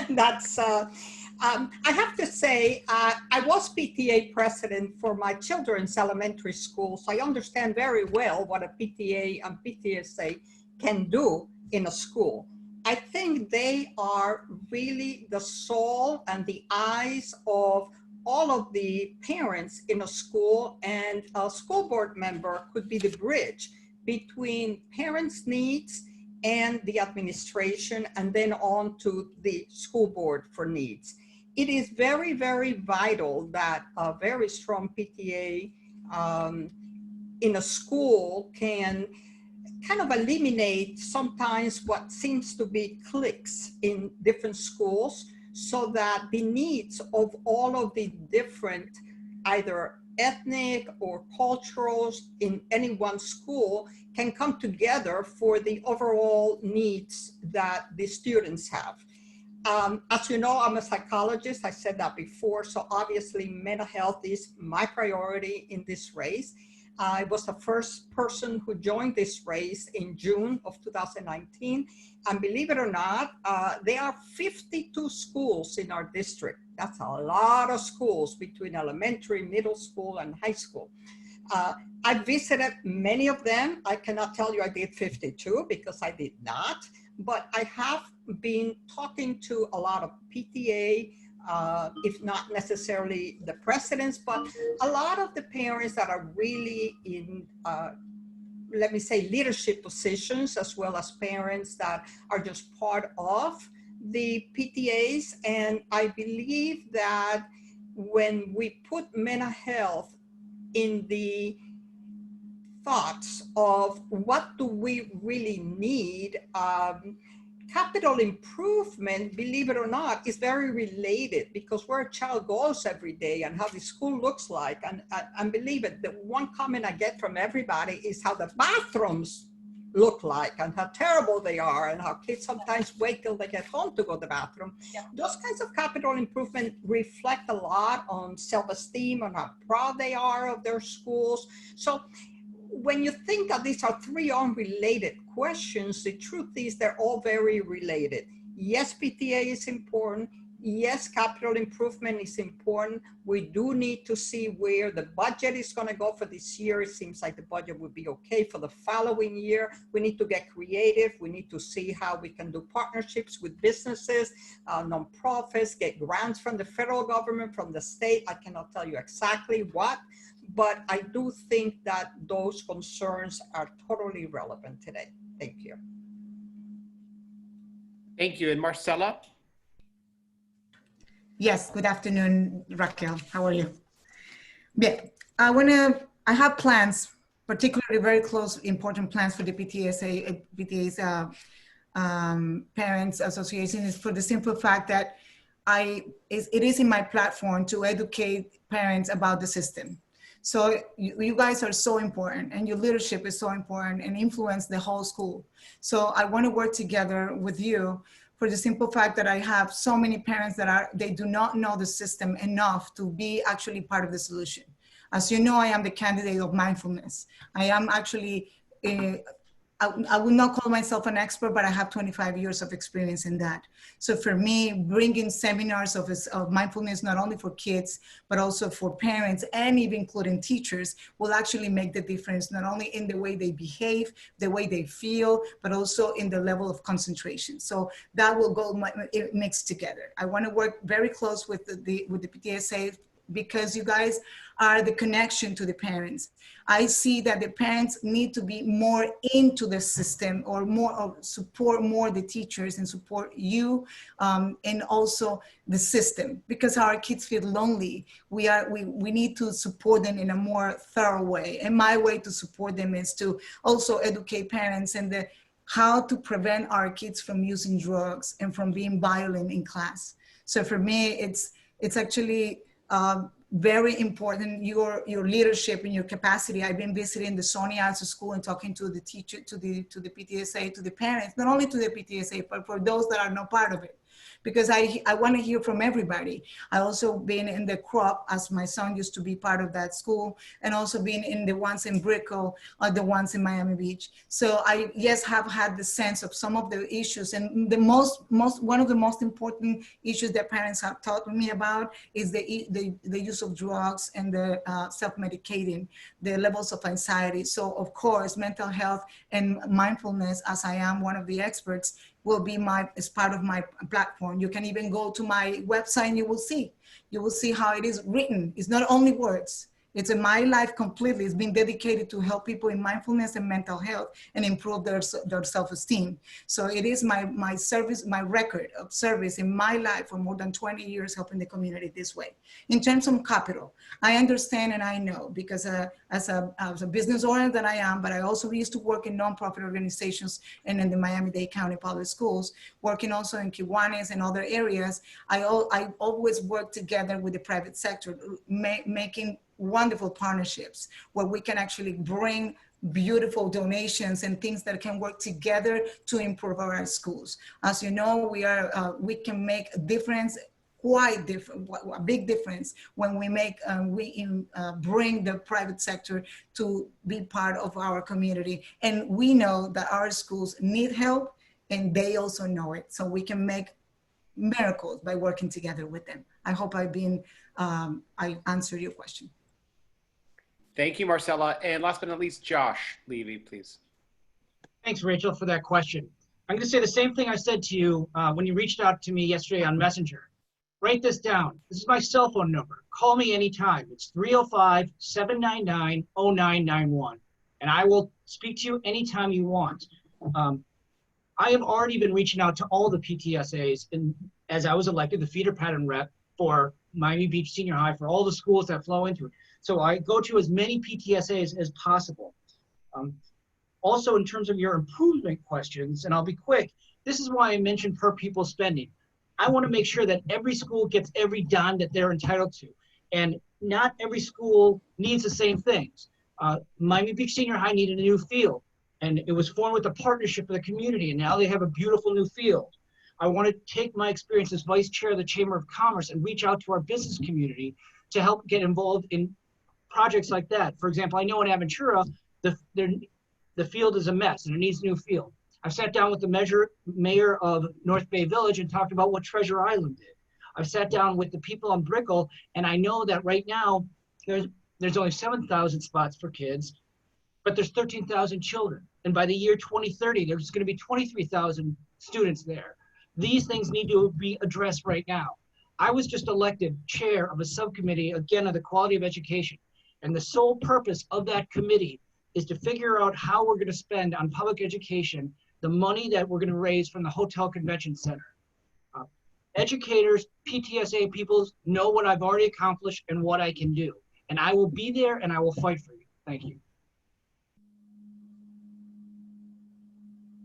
S13: That's, I have to say, I was PTA president for my children's elementary school, so I understand very well what a PTA and PTSA can do in a school. I think they are really the soul and the eyes of all of the parents in a school, and a school board member could be the bridge between parents' needs and the administration, and then on to the school board for needs. It is very, very vital that a very strong PTA in a school can kind of eliminate sometimes what seems to be cliques in different schools, so that the needs of all of the different either ethnic or culturals in any one school can come together for the overall needs that the students have. As you know, I'm a psychologist. I said that before. So obviously mental health is my priority in this race. I was the first person who joined this race in June of 2019. And believe it or not, there are 52 schools in our district. That's a lot of schools between elementary, middle school, and high school. I visited many of them. I cannot tell you I did 52 because I did not, but I have been talking to a lot of PTA, if not necessarily the presidents, but a lot of the parents that are really in, let me say, leadership positions, as well as parents that are just part of the PTAs. And I believe that when we put mental health in the thoughts of what do we really need, capital improvement, believe it or not, is very related, because where a child goes every day and how the school looks like. And believe it, the one comment I get from everybody is how the bathrooms look like and how terrible they are, and how kids sometimes wait till they get home to go to the bathroom. Yeah. Those kinds of capital improvement reflect a lot on self-esteem, on how proud they are of their schools. So when you think that these are three unrelated questions, the truth is they're all very related. Yes, PTA is important. Yes, capital improvement is important. We do need to see where the budget is going to go for this year. It seems like the budget would be okay for the following year. We need to get creative. We need to see how we can do partnerships with businesses, nonprofits, get grants from the federal government, from the state. I cannot tell you exactly what, but I do think that those concerns are totally relevant today. Thank you.
S1: Thank you. And Marcela?
S15: Yes, good afternoon, Raquel. How are you? Yeah, I have plans, particularly very close, important plans for the PTA's Parents Association, is for the simple fact that it is in my platform to educate parents about the system. So you guys are so important, and your leadership is so important and influence the whole school. So I want to work together with you for the simple fact that I have so many parents that they do not know the system enough to be actually part of the solution. As you know, I am the candidate of mindfulness. I am actually, I would not call myself an expert, but I have 25 years of experience in that. So for me, bringing seminars of mindfulness, not only for kids, but also for parents and even including teachers, will actually make the difference, not only in the way they behave, the way they feel, but also in the level of concentration. So that will go mixed together. I want to work very close with the PTSA because you guys are the connection to the parents. I see that the parents need to be more into the system, or more support more the teachers and support you, and also the system, because our kids feel lonely. We need to support them in a more thorough way. And my way to support them is to also educate parents and how to prevent our kids from using drugs and from being violent in class. So for me, it's actually very important, your leadership and your capacity. I've been visiting the Sony Arts School and talking to the teacher, to the PTSA, to the parents, not only to the PTSA, but for those that are not part of it. Because I want to hear from everybody. I also been in the crop, as my son used to be part of that school, and also been in the ones in Brickell, or the ones in Miami Beach. So I, yes, have had the sense of some of the issues, and the one of the most important issues that parents have taught me about is the use of drugs and the self-medicating, the levels of anxiety. So of course, mental health and mindfulness, as I am one of the experts, will be as part of my platform. You can even go to my website and you will see how it is written. It's not only words. It's in my life completely. It's been dedicated to help people in mindfulness and mental health and improve their self-esteem. So it is my service, my record of service in my life for more than 20 years, helping the community this way. In terms of capital, I understand and I know, because as a business owner that I am, but I also used to work in nonprofit organizations and in the Miami-Dade County Public Schools, working also in Kiwanis and other areas. I always work together with the private sector, making wonderful partnerships where we can actually bring beautiful donations and things that can work together to improve our schools. As you know, we can make a difference, quite different, a big difference when we bring the private sector to be part of our community. And we know that our schools need help, and they also know it. So we can make miracles by working together with them. I hope I answered your question.
S1: Thank you, Marcela. And last but not least, Josh Levy, please.
S14: Thanks, Rachel, for that question. I'm going to say the same thing I said to you when you reached out to me yesterday on Messenger. Write this down. This is my cell phone number. Call me anytime. It's 305-799-0991. And I will speak to you anytime you want. I have already been reaching out to all the PTSAs as I was elected the feeder pattern rep for Miami Beach Senior High, for all the schools that flow into it. So I go to as many PTSAs as possible. Also, in terms of your improvement questions, and I'll be quick, this is why I mentioned per pupil spending. I want to make sure that every school gets every dime that they're entitled to. And not every school needs the same things. Miami Beach Senior High needed a new field, and it was formed with a partnership with the community, and now they have a beautiful new field. I want to take my experience as vice chair of the Chamber of Commerce and reach out to our business community to help get involved in projects like that. For example, I know in Aventura, the field is a mess and it needs a new field. I've sat down with the mayor of North Bay Village and talked about what Treasure Island did. I've sat down with the people on Brickell, and I know that right now there's only 7,000 spots for kids, but there's 13,000 children. And by the year 2030, there's going to be 23,000 students there. These things need to be addressed right now. I was just elected chair of a subcommittee, again, of the quality of education. And the sole purpose of that committee is to figure out how we're going to spend on public education the money that we're going to raise from the Hotel Convention Center. Educators, PTSA people know what I've already accomplished and what I can do. And I will be there and I will fight for you. Thank you.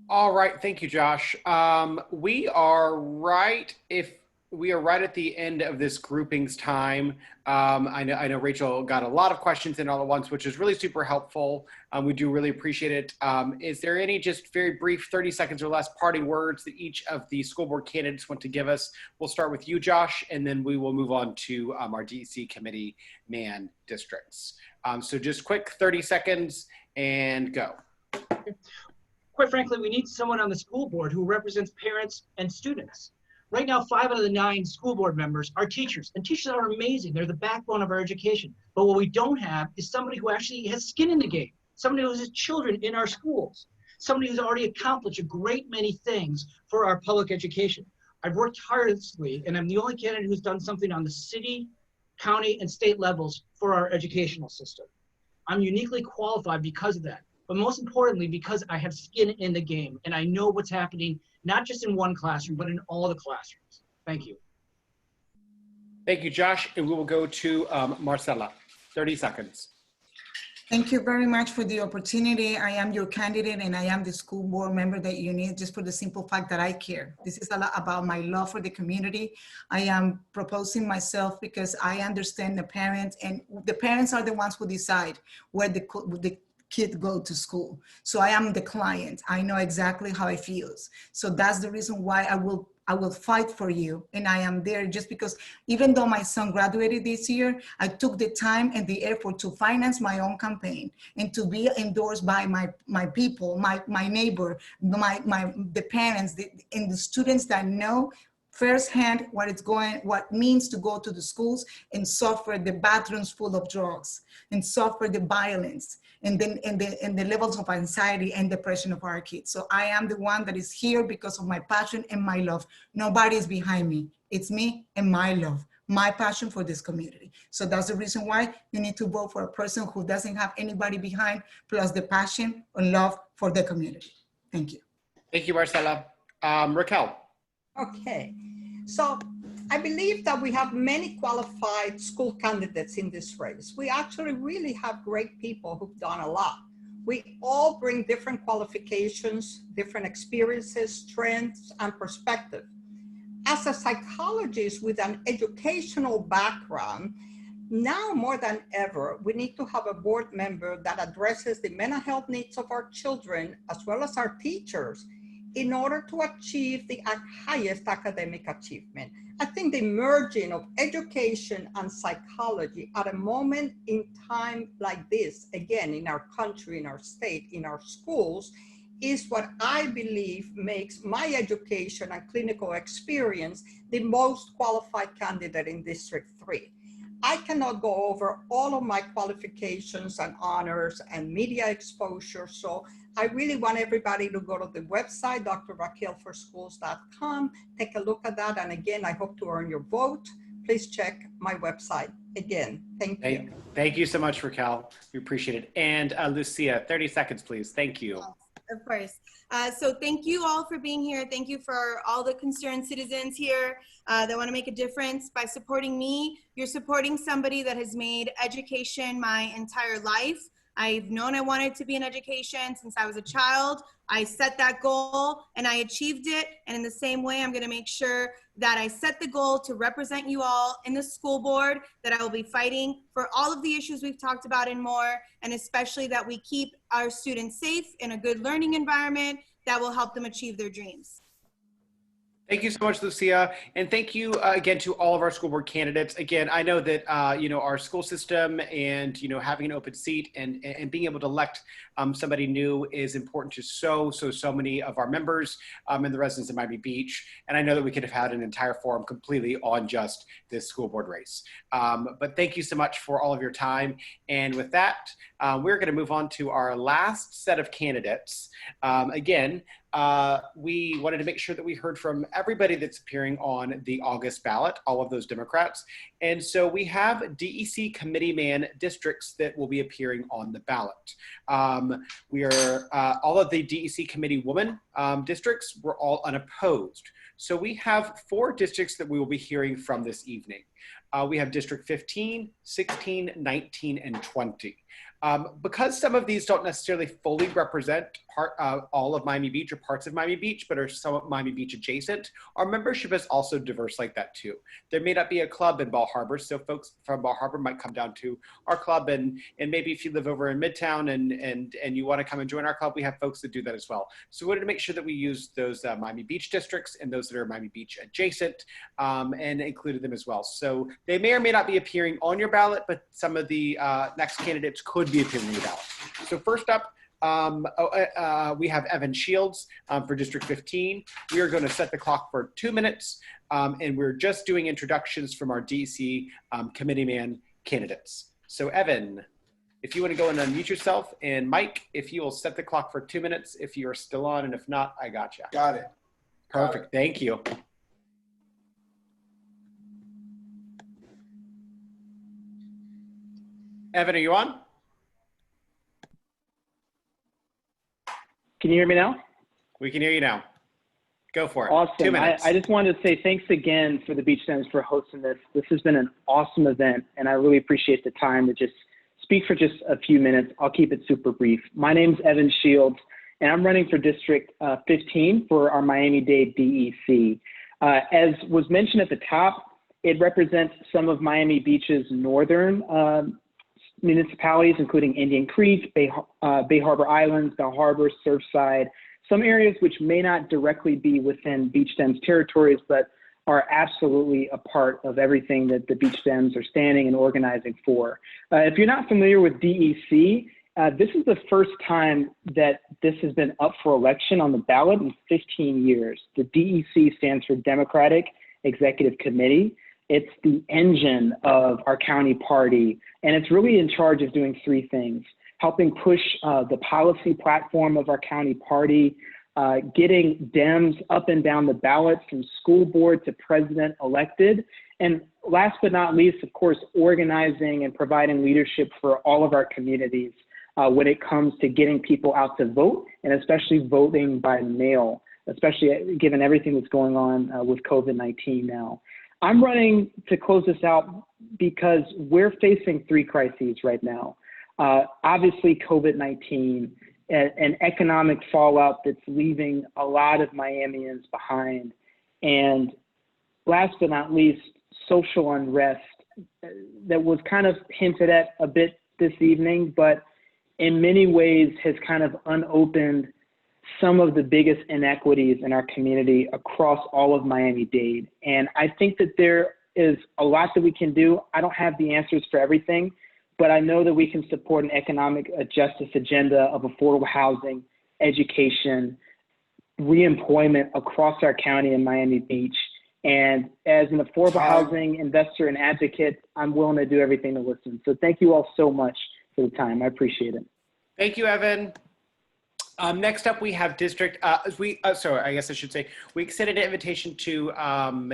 S1: All right, thank you, Josh. We are right at the end of this groupings time. I know Rachel got a lot of questions in all at once, which is really super helpful. We do really appreciate it. Is there any just very brief 30 seconds or less parting words that each of the school board candidates want to give us? We'll start with you, Josh, and then we will move on to our DEC committee man districts. So just quick 30 seconds and go.
S14: Quite frankly, we need someone on the school board who represents parents and students. Right now, 5 out of the 9 school board members are teachers, and teachers are amazing. They're the backbone of our education. But what we don't have is somebody who actually has skin in the game, somebody who has children in our schools, somebody who's already accomplished a great many things for our public education. I've worked tirelessly, and I'm the only candidate who's done something on the city, county and state levels for our educational system. I'm uniquely qualified because of that, but most importantly, because I have skin in the game and I know what's happening, not just in one classroom, but in all the classrooms. Thank you.
S1: Thank you, Josh. And we will go to Marcela, 30 seconds.
S15: Thank you very much for the opportunity. I am your candidate and I am the school board member that you need just for the simple fact that I care. This is a lot about my love for the community. I am proposing myself because I understand the parents, and the parents are the ones who decide where the kid go to school. So I am the client. I know exactly how it feels. So that's the reason why I will fight for you. And I am there just because even though my son graduated this year, I took the time and the effort to finance my own campaign and to be endorsed by my people, my neighbor, the parents, and the students that know firsthand what it means to go to the schools and suffer the bathrooms full of drugs and suffer the violence and the levels of anxiety and depression of our kids. So I am the one that is here because of my passion and my love. Nobody is behind me. It's me and my love, my passion for this community. So that's the reason why you need to vote for a person who doesn't have anybody behind, plus the passion and love for the community. Thank you.
S1: Thank you, Marcela. Raquel.
S13: Okay, so I believe that we have many qualified school candidates in this race. We actually really have great people who've done a lot. We all bring different qualifications, different experiences, strengths, and perspective. As a psychologist with an educational background, now more than ever, we need to have a board member that addresses the mental health needs of our children as well as our teachers in order to achieve the highest academic achievement. I think the merging of education and psychology at a moment in time like this, again, in our country, in our state, in our schools, is what I believe makes my education and clinical experience the most qualified candidate in District 3. I cannot go over all of my qualifications and honors and media exposure, so I really want everybody to go to the website, drraquelforschools.com, take a look at that, and again, I hope to earn your vote. Please check my website. Again, thank you.
S1: Thank you so much, Raquel. We appreciate it. And Lucia, 30 seconds, please. Thank you.
S12: Of course. So thank you all for being here. Thank you for all the concerned citizens here that want to make a difference. By supporting me, you're supporting somebody that has made education my entire life. I've known I wanted to be in education since I was a child. I set that goal and I achieved it. And in the same way, I'm going to make sure that I set the goal to represent you all in the school board, that I will be fighting for all of the issues we've talked about and more, and especially that we keep our students safe in a good learning environment that will help them achieve their dreams.
S1: Thank you so much, Lucia. And thank you again to all of our school board candidates. Again, I know that, our school system and, having an open seat and being able to elect somebody new is important to so many of our members and the residents of Miami Beach. And I know that we could have had an entire forum completely on just this school board race. But thank you so much for all of your time. And with that, we're going to move on to our last set of candidates. We wanted to make sure that we heard from everybody that's appearing on the August ballot, all of those Democrats. And so we have DEC Committeeman districts that will be appearing on the ballot. We are, all of the DEC Committeewoman districts were all unopposed. So we have 4 districts that we will be hearing from this evening. We have District 15, 16, 19, and 20. Because some of these don't necessarily fully represent all of Miami Beach or parts of Miami Beach, but are somewhat Miami Beach adjacent, our membership is also diverse like that too. There may not be a club in Bal Harbour, so folks from Bal Harbour might come down to our club, and maybe if you live over in Midtown and you want to come and join our club, we have folks that do that as well. So we wanted to make sure that we use those Miami Beach districts and those that are Miami Beach adjacent and included them as well. So they may or may not be appearing on your ballot, but some of the next candidates could be appearing on the ballot. So first up, we have Evan Shields for District 15. We are going to set the clock for 2 minutes, and we're just doing introductions from our DC Committeeman candidates. So Evan, if you want to go and unmute yourself, and Mike, if you will set the clock for 2 minutes, if you are still on, and if not, I got you.
S17: Got it.
S1: Perfect. Thank you. Evan, are you on?
S17: Can you hear me now?
S1: We can hear you now. Go for it.
S17: Awesome.
S1: 2 minutes.
S17: I just wanted to say thanks again for the Beach Dems for hosting this. This has been an awesome event, and I really appreciate the time to just speak for just a few minutes. I'll keep it super brief. My name's Evan Shields, and I'm running for District 15 for our Miami-Dade DEC. As was mentioned at the top, it represents some of Miami Beach's northern municipalities, including Indian Creek, Bay Harbor Islands, Bell Harbor, Surfside, some areas which may not directly be within Beach Dems territories, but are absolutely a part of everything that the Beach Dems are standing and organizing for. If you're not familiar with DEC, this is the first time that this has been up for election on the ballot in 15 years. The DEC stands for Democratic Executive Committee. It's the engine of our county party, and it's really in charge of doing three things: helping push the policy platform of our county party, getting Dems up and down the ballot from school board to president elected, and last but not least, of course, organizing and providing leadership for all of our communities when it comes to getting people out to vote, and especially voting by mail, especially given everything that's going on with COVID-19 now. I'm running to close this out because we're facing three crises right now. Obviously, COVID-19, an economic fallout that's leaving a lot of Miamians behind. And last but not least, social unrest that was kind of hinted at a bit this evening, but in many ways has kind of unopened some of the biggest inequities in our community across all of Miami-Dade. And I think that there is a lot that we can do. I don't have the answers for everything, but I know that we can support an economic justice agenda of affordable housing, education, reemployment across our county in Miami Beach. And as an affordable housing investor and advocate, I'm willing to do everything to listen. So thank you all so much for the time. I appreciate it.
S1: Thank you, Evan. Next up, we have District, sorry, I guess I should say, we extended an invitation to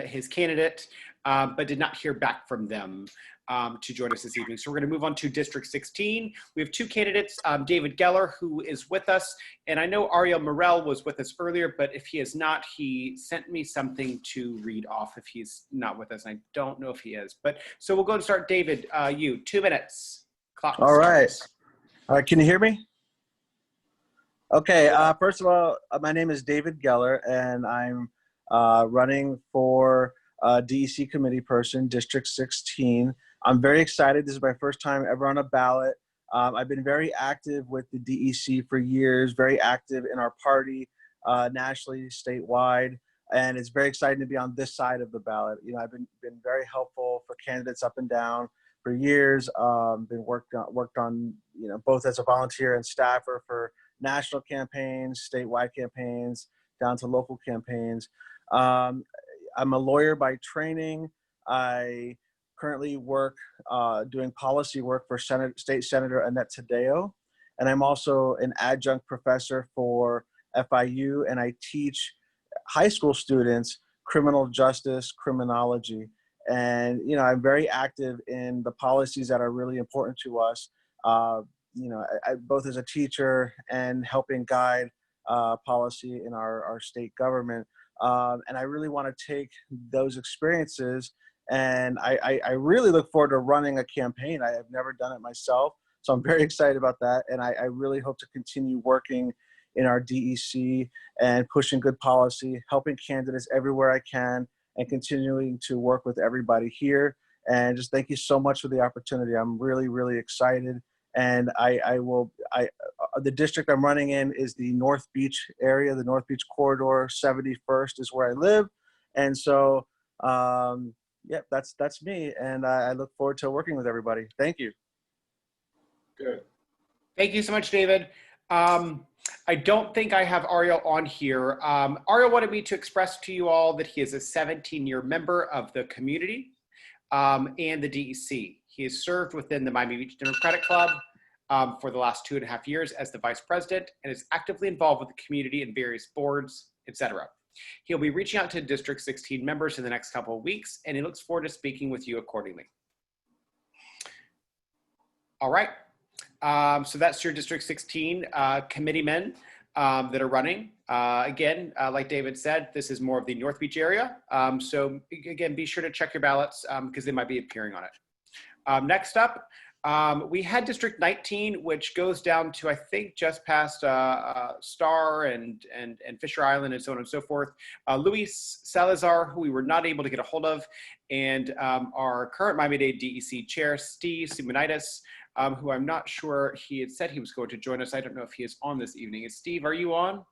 S1: his candidate, but did not hear back from them to join us this evening. So we're going to move on to District 16. We have two candidates, David Geller, who is with us, and I know Ariel Morel was with us earlier, but if he is not, he sent me something to read off if he's not with us. I don't know if he is, but so we'll go and start. David, you, 2 minutes. Clock
S18: All right.
S1: starts.
S18: All right, can you hear me? Okay, first of all, my name is David Geller, and I'm running for DEC committee person, District 16. I'm very excited. This is my first time ever on a ballot. I've been very active with the DEC for years, very active in our party, nationally, statewide, and it's very exciting to be on this side of the ballot. You know, I've been very helpful for candidates up and down for years. Been worked on, you know, both as a volunteer and staffer for national campaigns, statewide campaigns, down to local campaigns. I'm a lawyer by training. I currently work doing policy work for State Senator Annette Taddeo, and I'm also an adjunct professor for FIU, and I teach high school students criminal justice, criminology. And, you know, I'm very active in the policies that are really important to us. You know, I both as a teacher and helping guide policy in our state government. And I really want to take those experiences, and I really look forward to running a campaign. I have never done it myself, so I'm very excited about that. And I really hope to continue working in our DEC and pushing good policy, helping candidates everywhere I can, and continuing to work with everybody here. And just thank you so much for the opportunity. I'm really, really excited. And the district I'm running in is the North Beach area, the North Beach corridor. 71st is where I live. And so, yeah, that's me. And I look forward to working with everybody. Thank you.
S1: Good. Thank you so much, David. I don't think I have Ariel on here. Ariel wanted me to express to you all that he is a 17-year member of the community and the DEC. He has served within the Miami Beach Democratic Club for the last 2.5 years as the vice president, and is actively involved with the community in various boards, etc. He'll be reaching out to District 16 members in the next couple of weeks, and he looks forward to speaking with you accordingly. All right. So that's your District 16 committeemen that are running. Again, like David said, this is more of the North Beach area. So again, be sure to check your ballots because they might be appearing on it. Next up, we had District 19, which goes down to, I think, just past Star and Fisher Island and so on and so forth. Luis Salazar, who we were not able to get a hold of, and our current Miami-Dade DEC chair, Steve Simonitis, who I'm not sure, he had said he was going to join us. I don't know if he is on this evening. Steve, are you on?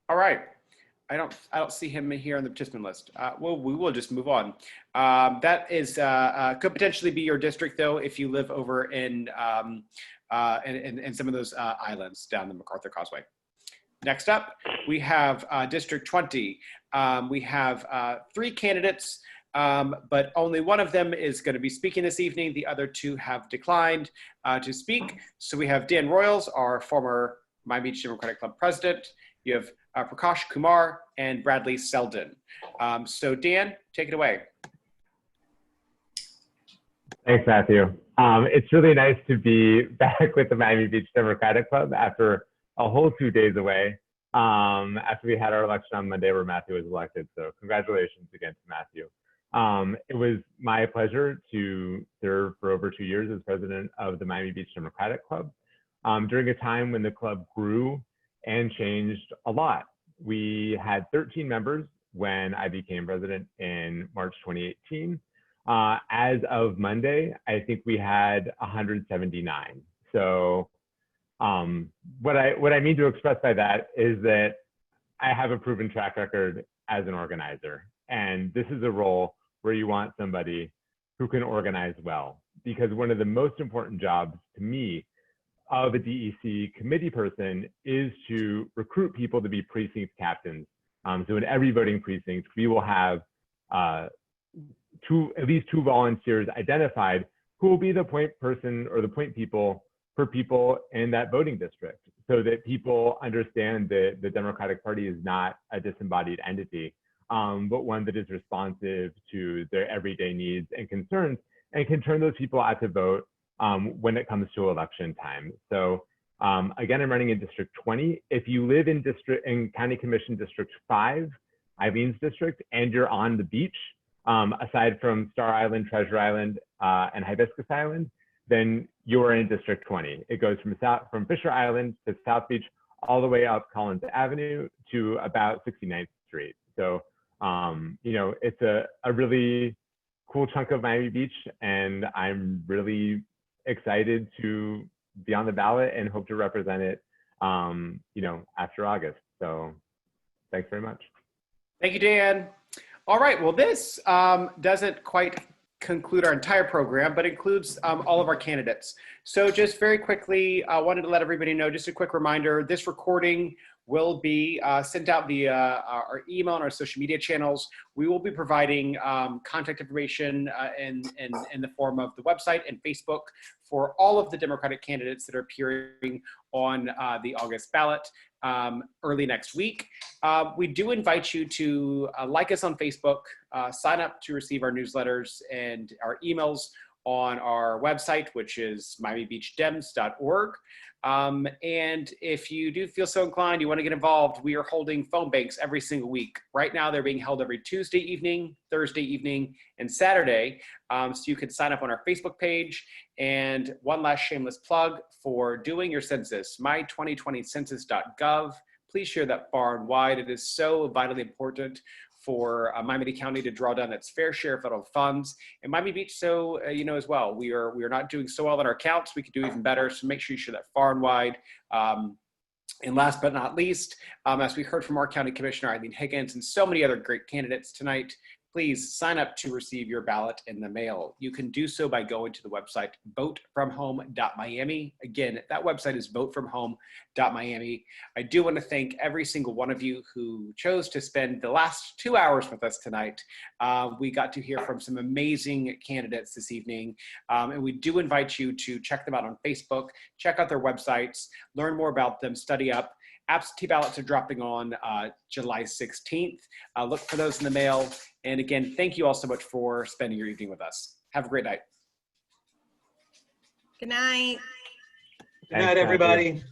S1: All right. I don't see him here on the participant list. Well, we will just move on. That is could potentially be your district, though, if you live over in some of those islands down the MacArthur Causeway. Next up, we have District 20. We have 3 candidates, but only one of them is going to be speaking this evening. The other 2 have declined to speak. So we have Dan Royles, our former Miami Beach Democratic Club president. You have Prakash Kumar and Bradley Selden. So Dan, take it away.
S19: Thanks, Matthew. It's really nice to be back with the Miami Beach Democratic Club after a whole 2 days away. After we had our election on Monday where Matthew was elected. So congratulations again to Matthew. It was my pleasure to serve for over 2 years as president of the Miami Beach Democratic Club during a time when the club grew and changed a lot. We had 13 members when I became president in March 2018. As of Monday, I think we had 179. So what I mean to express by that is that I have a proven track record as an organizer. And this is a role where you want somebody who can organize well, because one of the most important jobs to me of a DEC committee person is to recruit people to be precinct captains. So in every voting precinct, we will have at least 2 volunteers identified who will be the point person or the point people for people in that voting district, so that people understand that the Democratic Party is not a disembodied entity, but one that is responsive to their everyday needs and concerns, and can turn those people out to vote when it comes to election time. So again, I'm running in District 20. If you live in County Commission District 5, Eileen's district, and you're on the beach, aside from Star Island, Treasure Island, and Hibiscus Island, then you're in District 20. It goes from Fisher Island to South Beach, all the way up Collins Avenue to about 69th Street. So, you know, it's a really cool chunk of Miami Beach, and I'm really excited to be on the ballot and hope to represent it, you know, after August. So thanks very much.
S1: Thank you, Dan. All right, well, this doesn't quite conclude our entire program, but includes all of our candidates. So just very quickly, I wanted to let everybody know, just a quick reminder, this recording will be sent out via our email and our social media channels. We will be providing contact information in the form of the website and Facebook for all of the Democratic candidates that are appearing on the August ballot early next week. We do invite you to like us on Facebook, sign up to receive our newsletters and our emails on our website, which is miamibeachdems.org. And if you do feel so inclined, you want to get involved, we are holding phone banks every single week. Right now, they're being held every Tuesday evening, Thursday evening, and Saturday. So you can sign up on our Facebook page. And one last shameless plug for doing your census, my2020census.gov. Please share that far and wide. It is so vitally important for Miami-Dade County to draw down its fair share of federal funds, and Miami Beach, so you know as well, we are not doing so well on our counts. We could do even better, so make sure you share that far and wide. And last but not least, as we heard from our County Commissioner Eileen Higgins and so many other great candidates tonight, please sign up to receive your ballot in the mail. You can do so by going to the website votefromhome.miami. Again, that website is votefromhome.miami. I do want to thank every single one of you who chose to spend the last 2 hours with us tonight. We got to hear from some amazing candidates this evening, and we do invite you to check them out on Facebook, check out their websites, learn more about them, study up, Absentee ballots are dropping on July 16th. Look for those in the mail. And again, thank you all so much for spending your evening with us. Have a great night.
S12: Good night.
S11: Good night, everybody.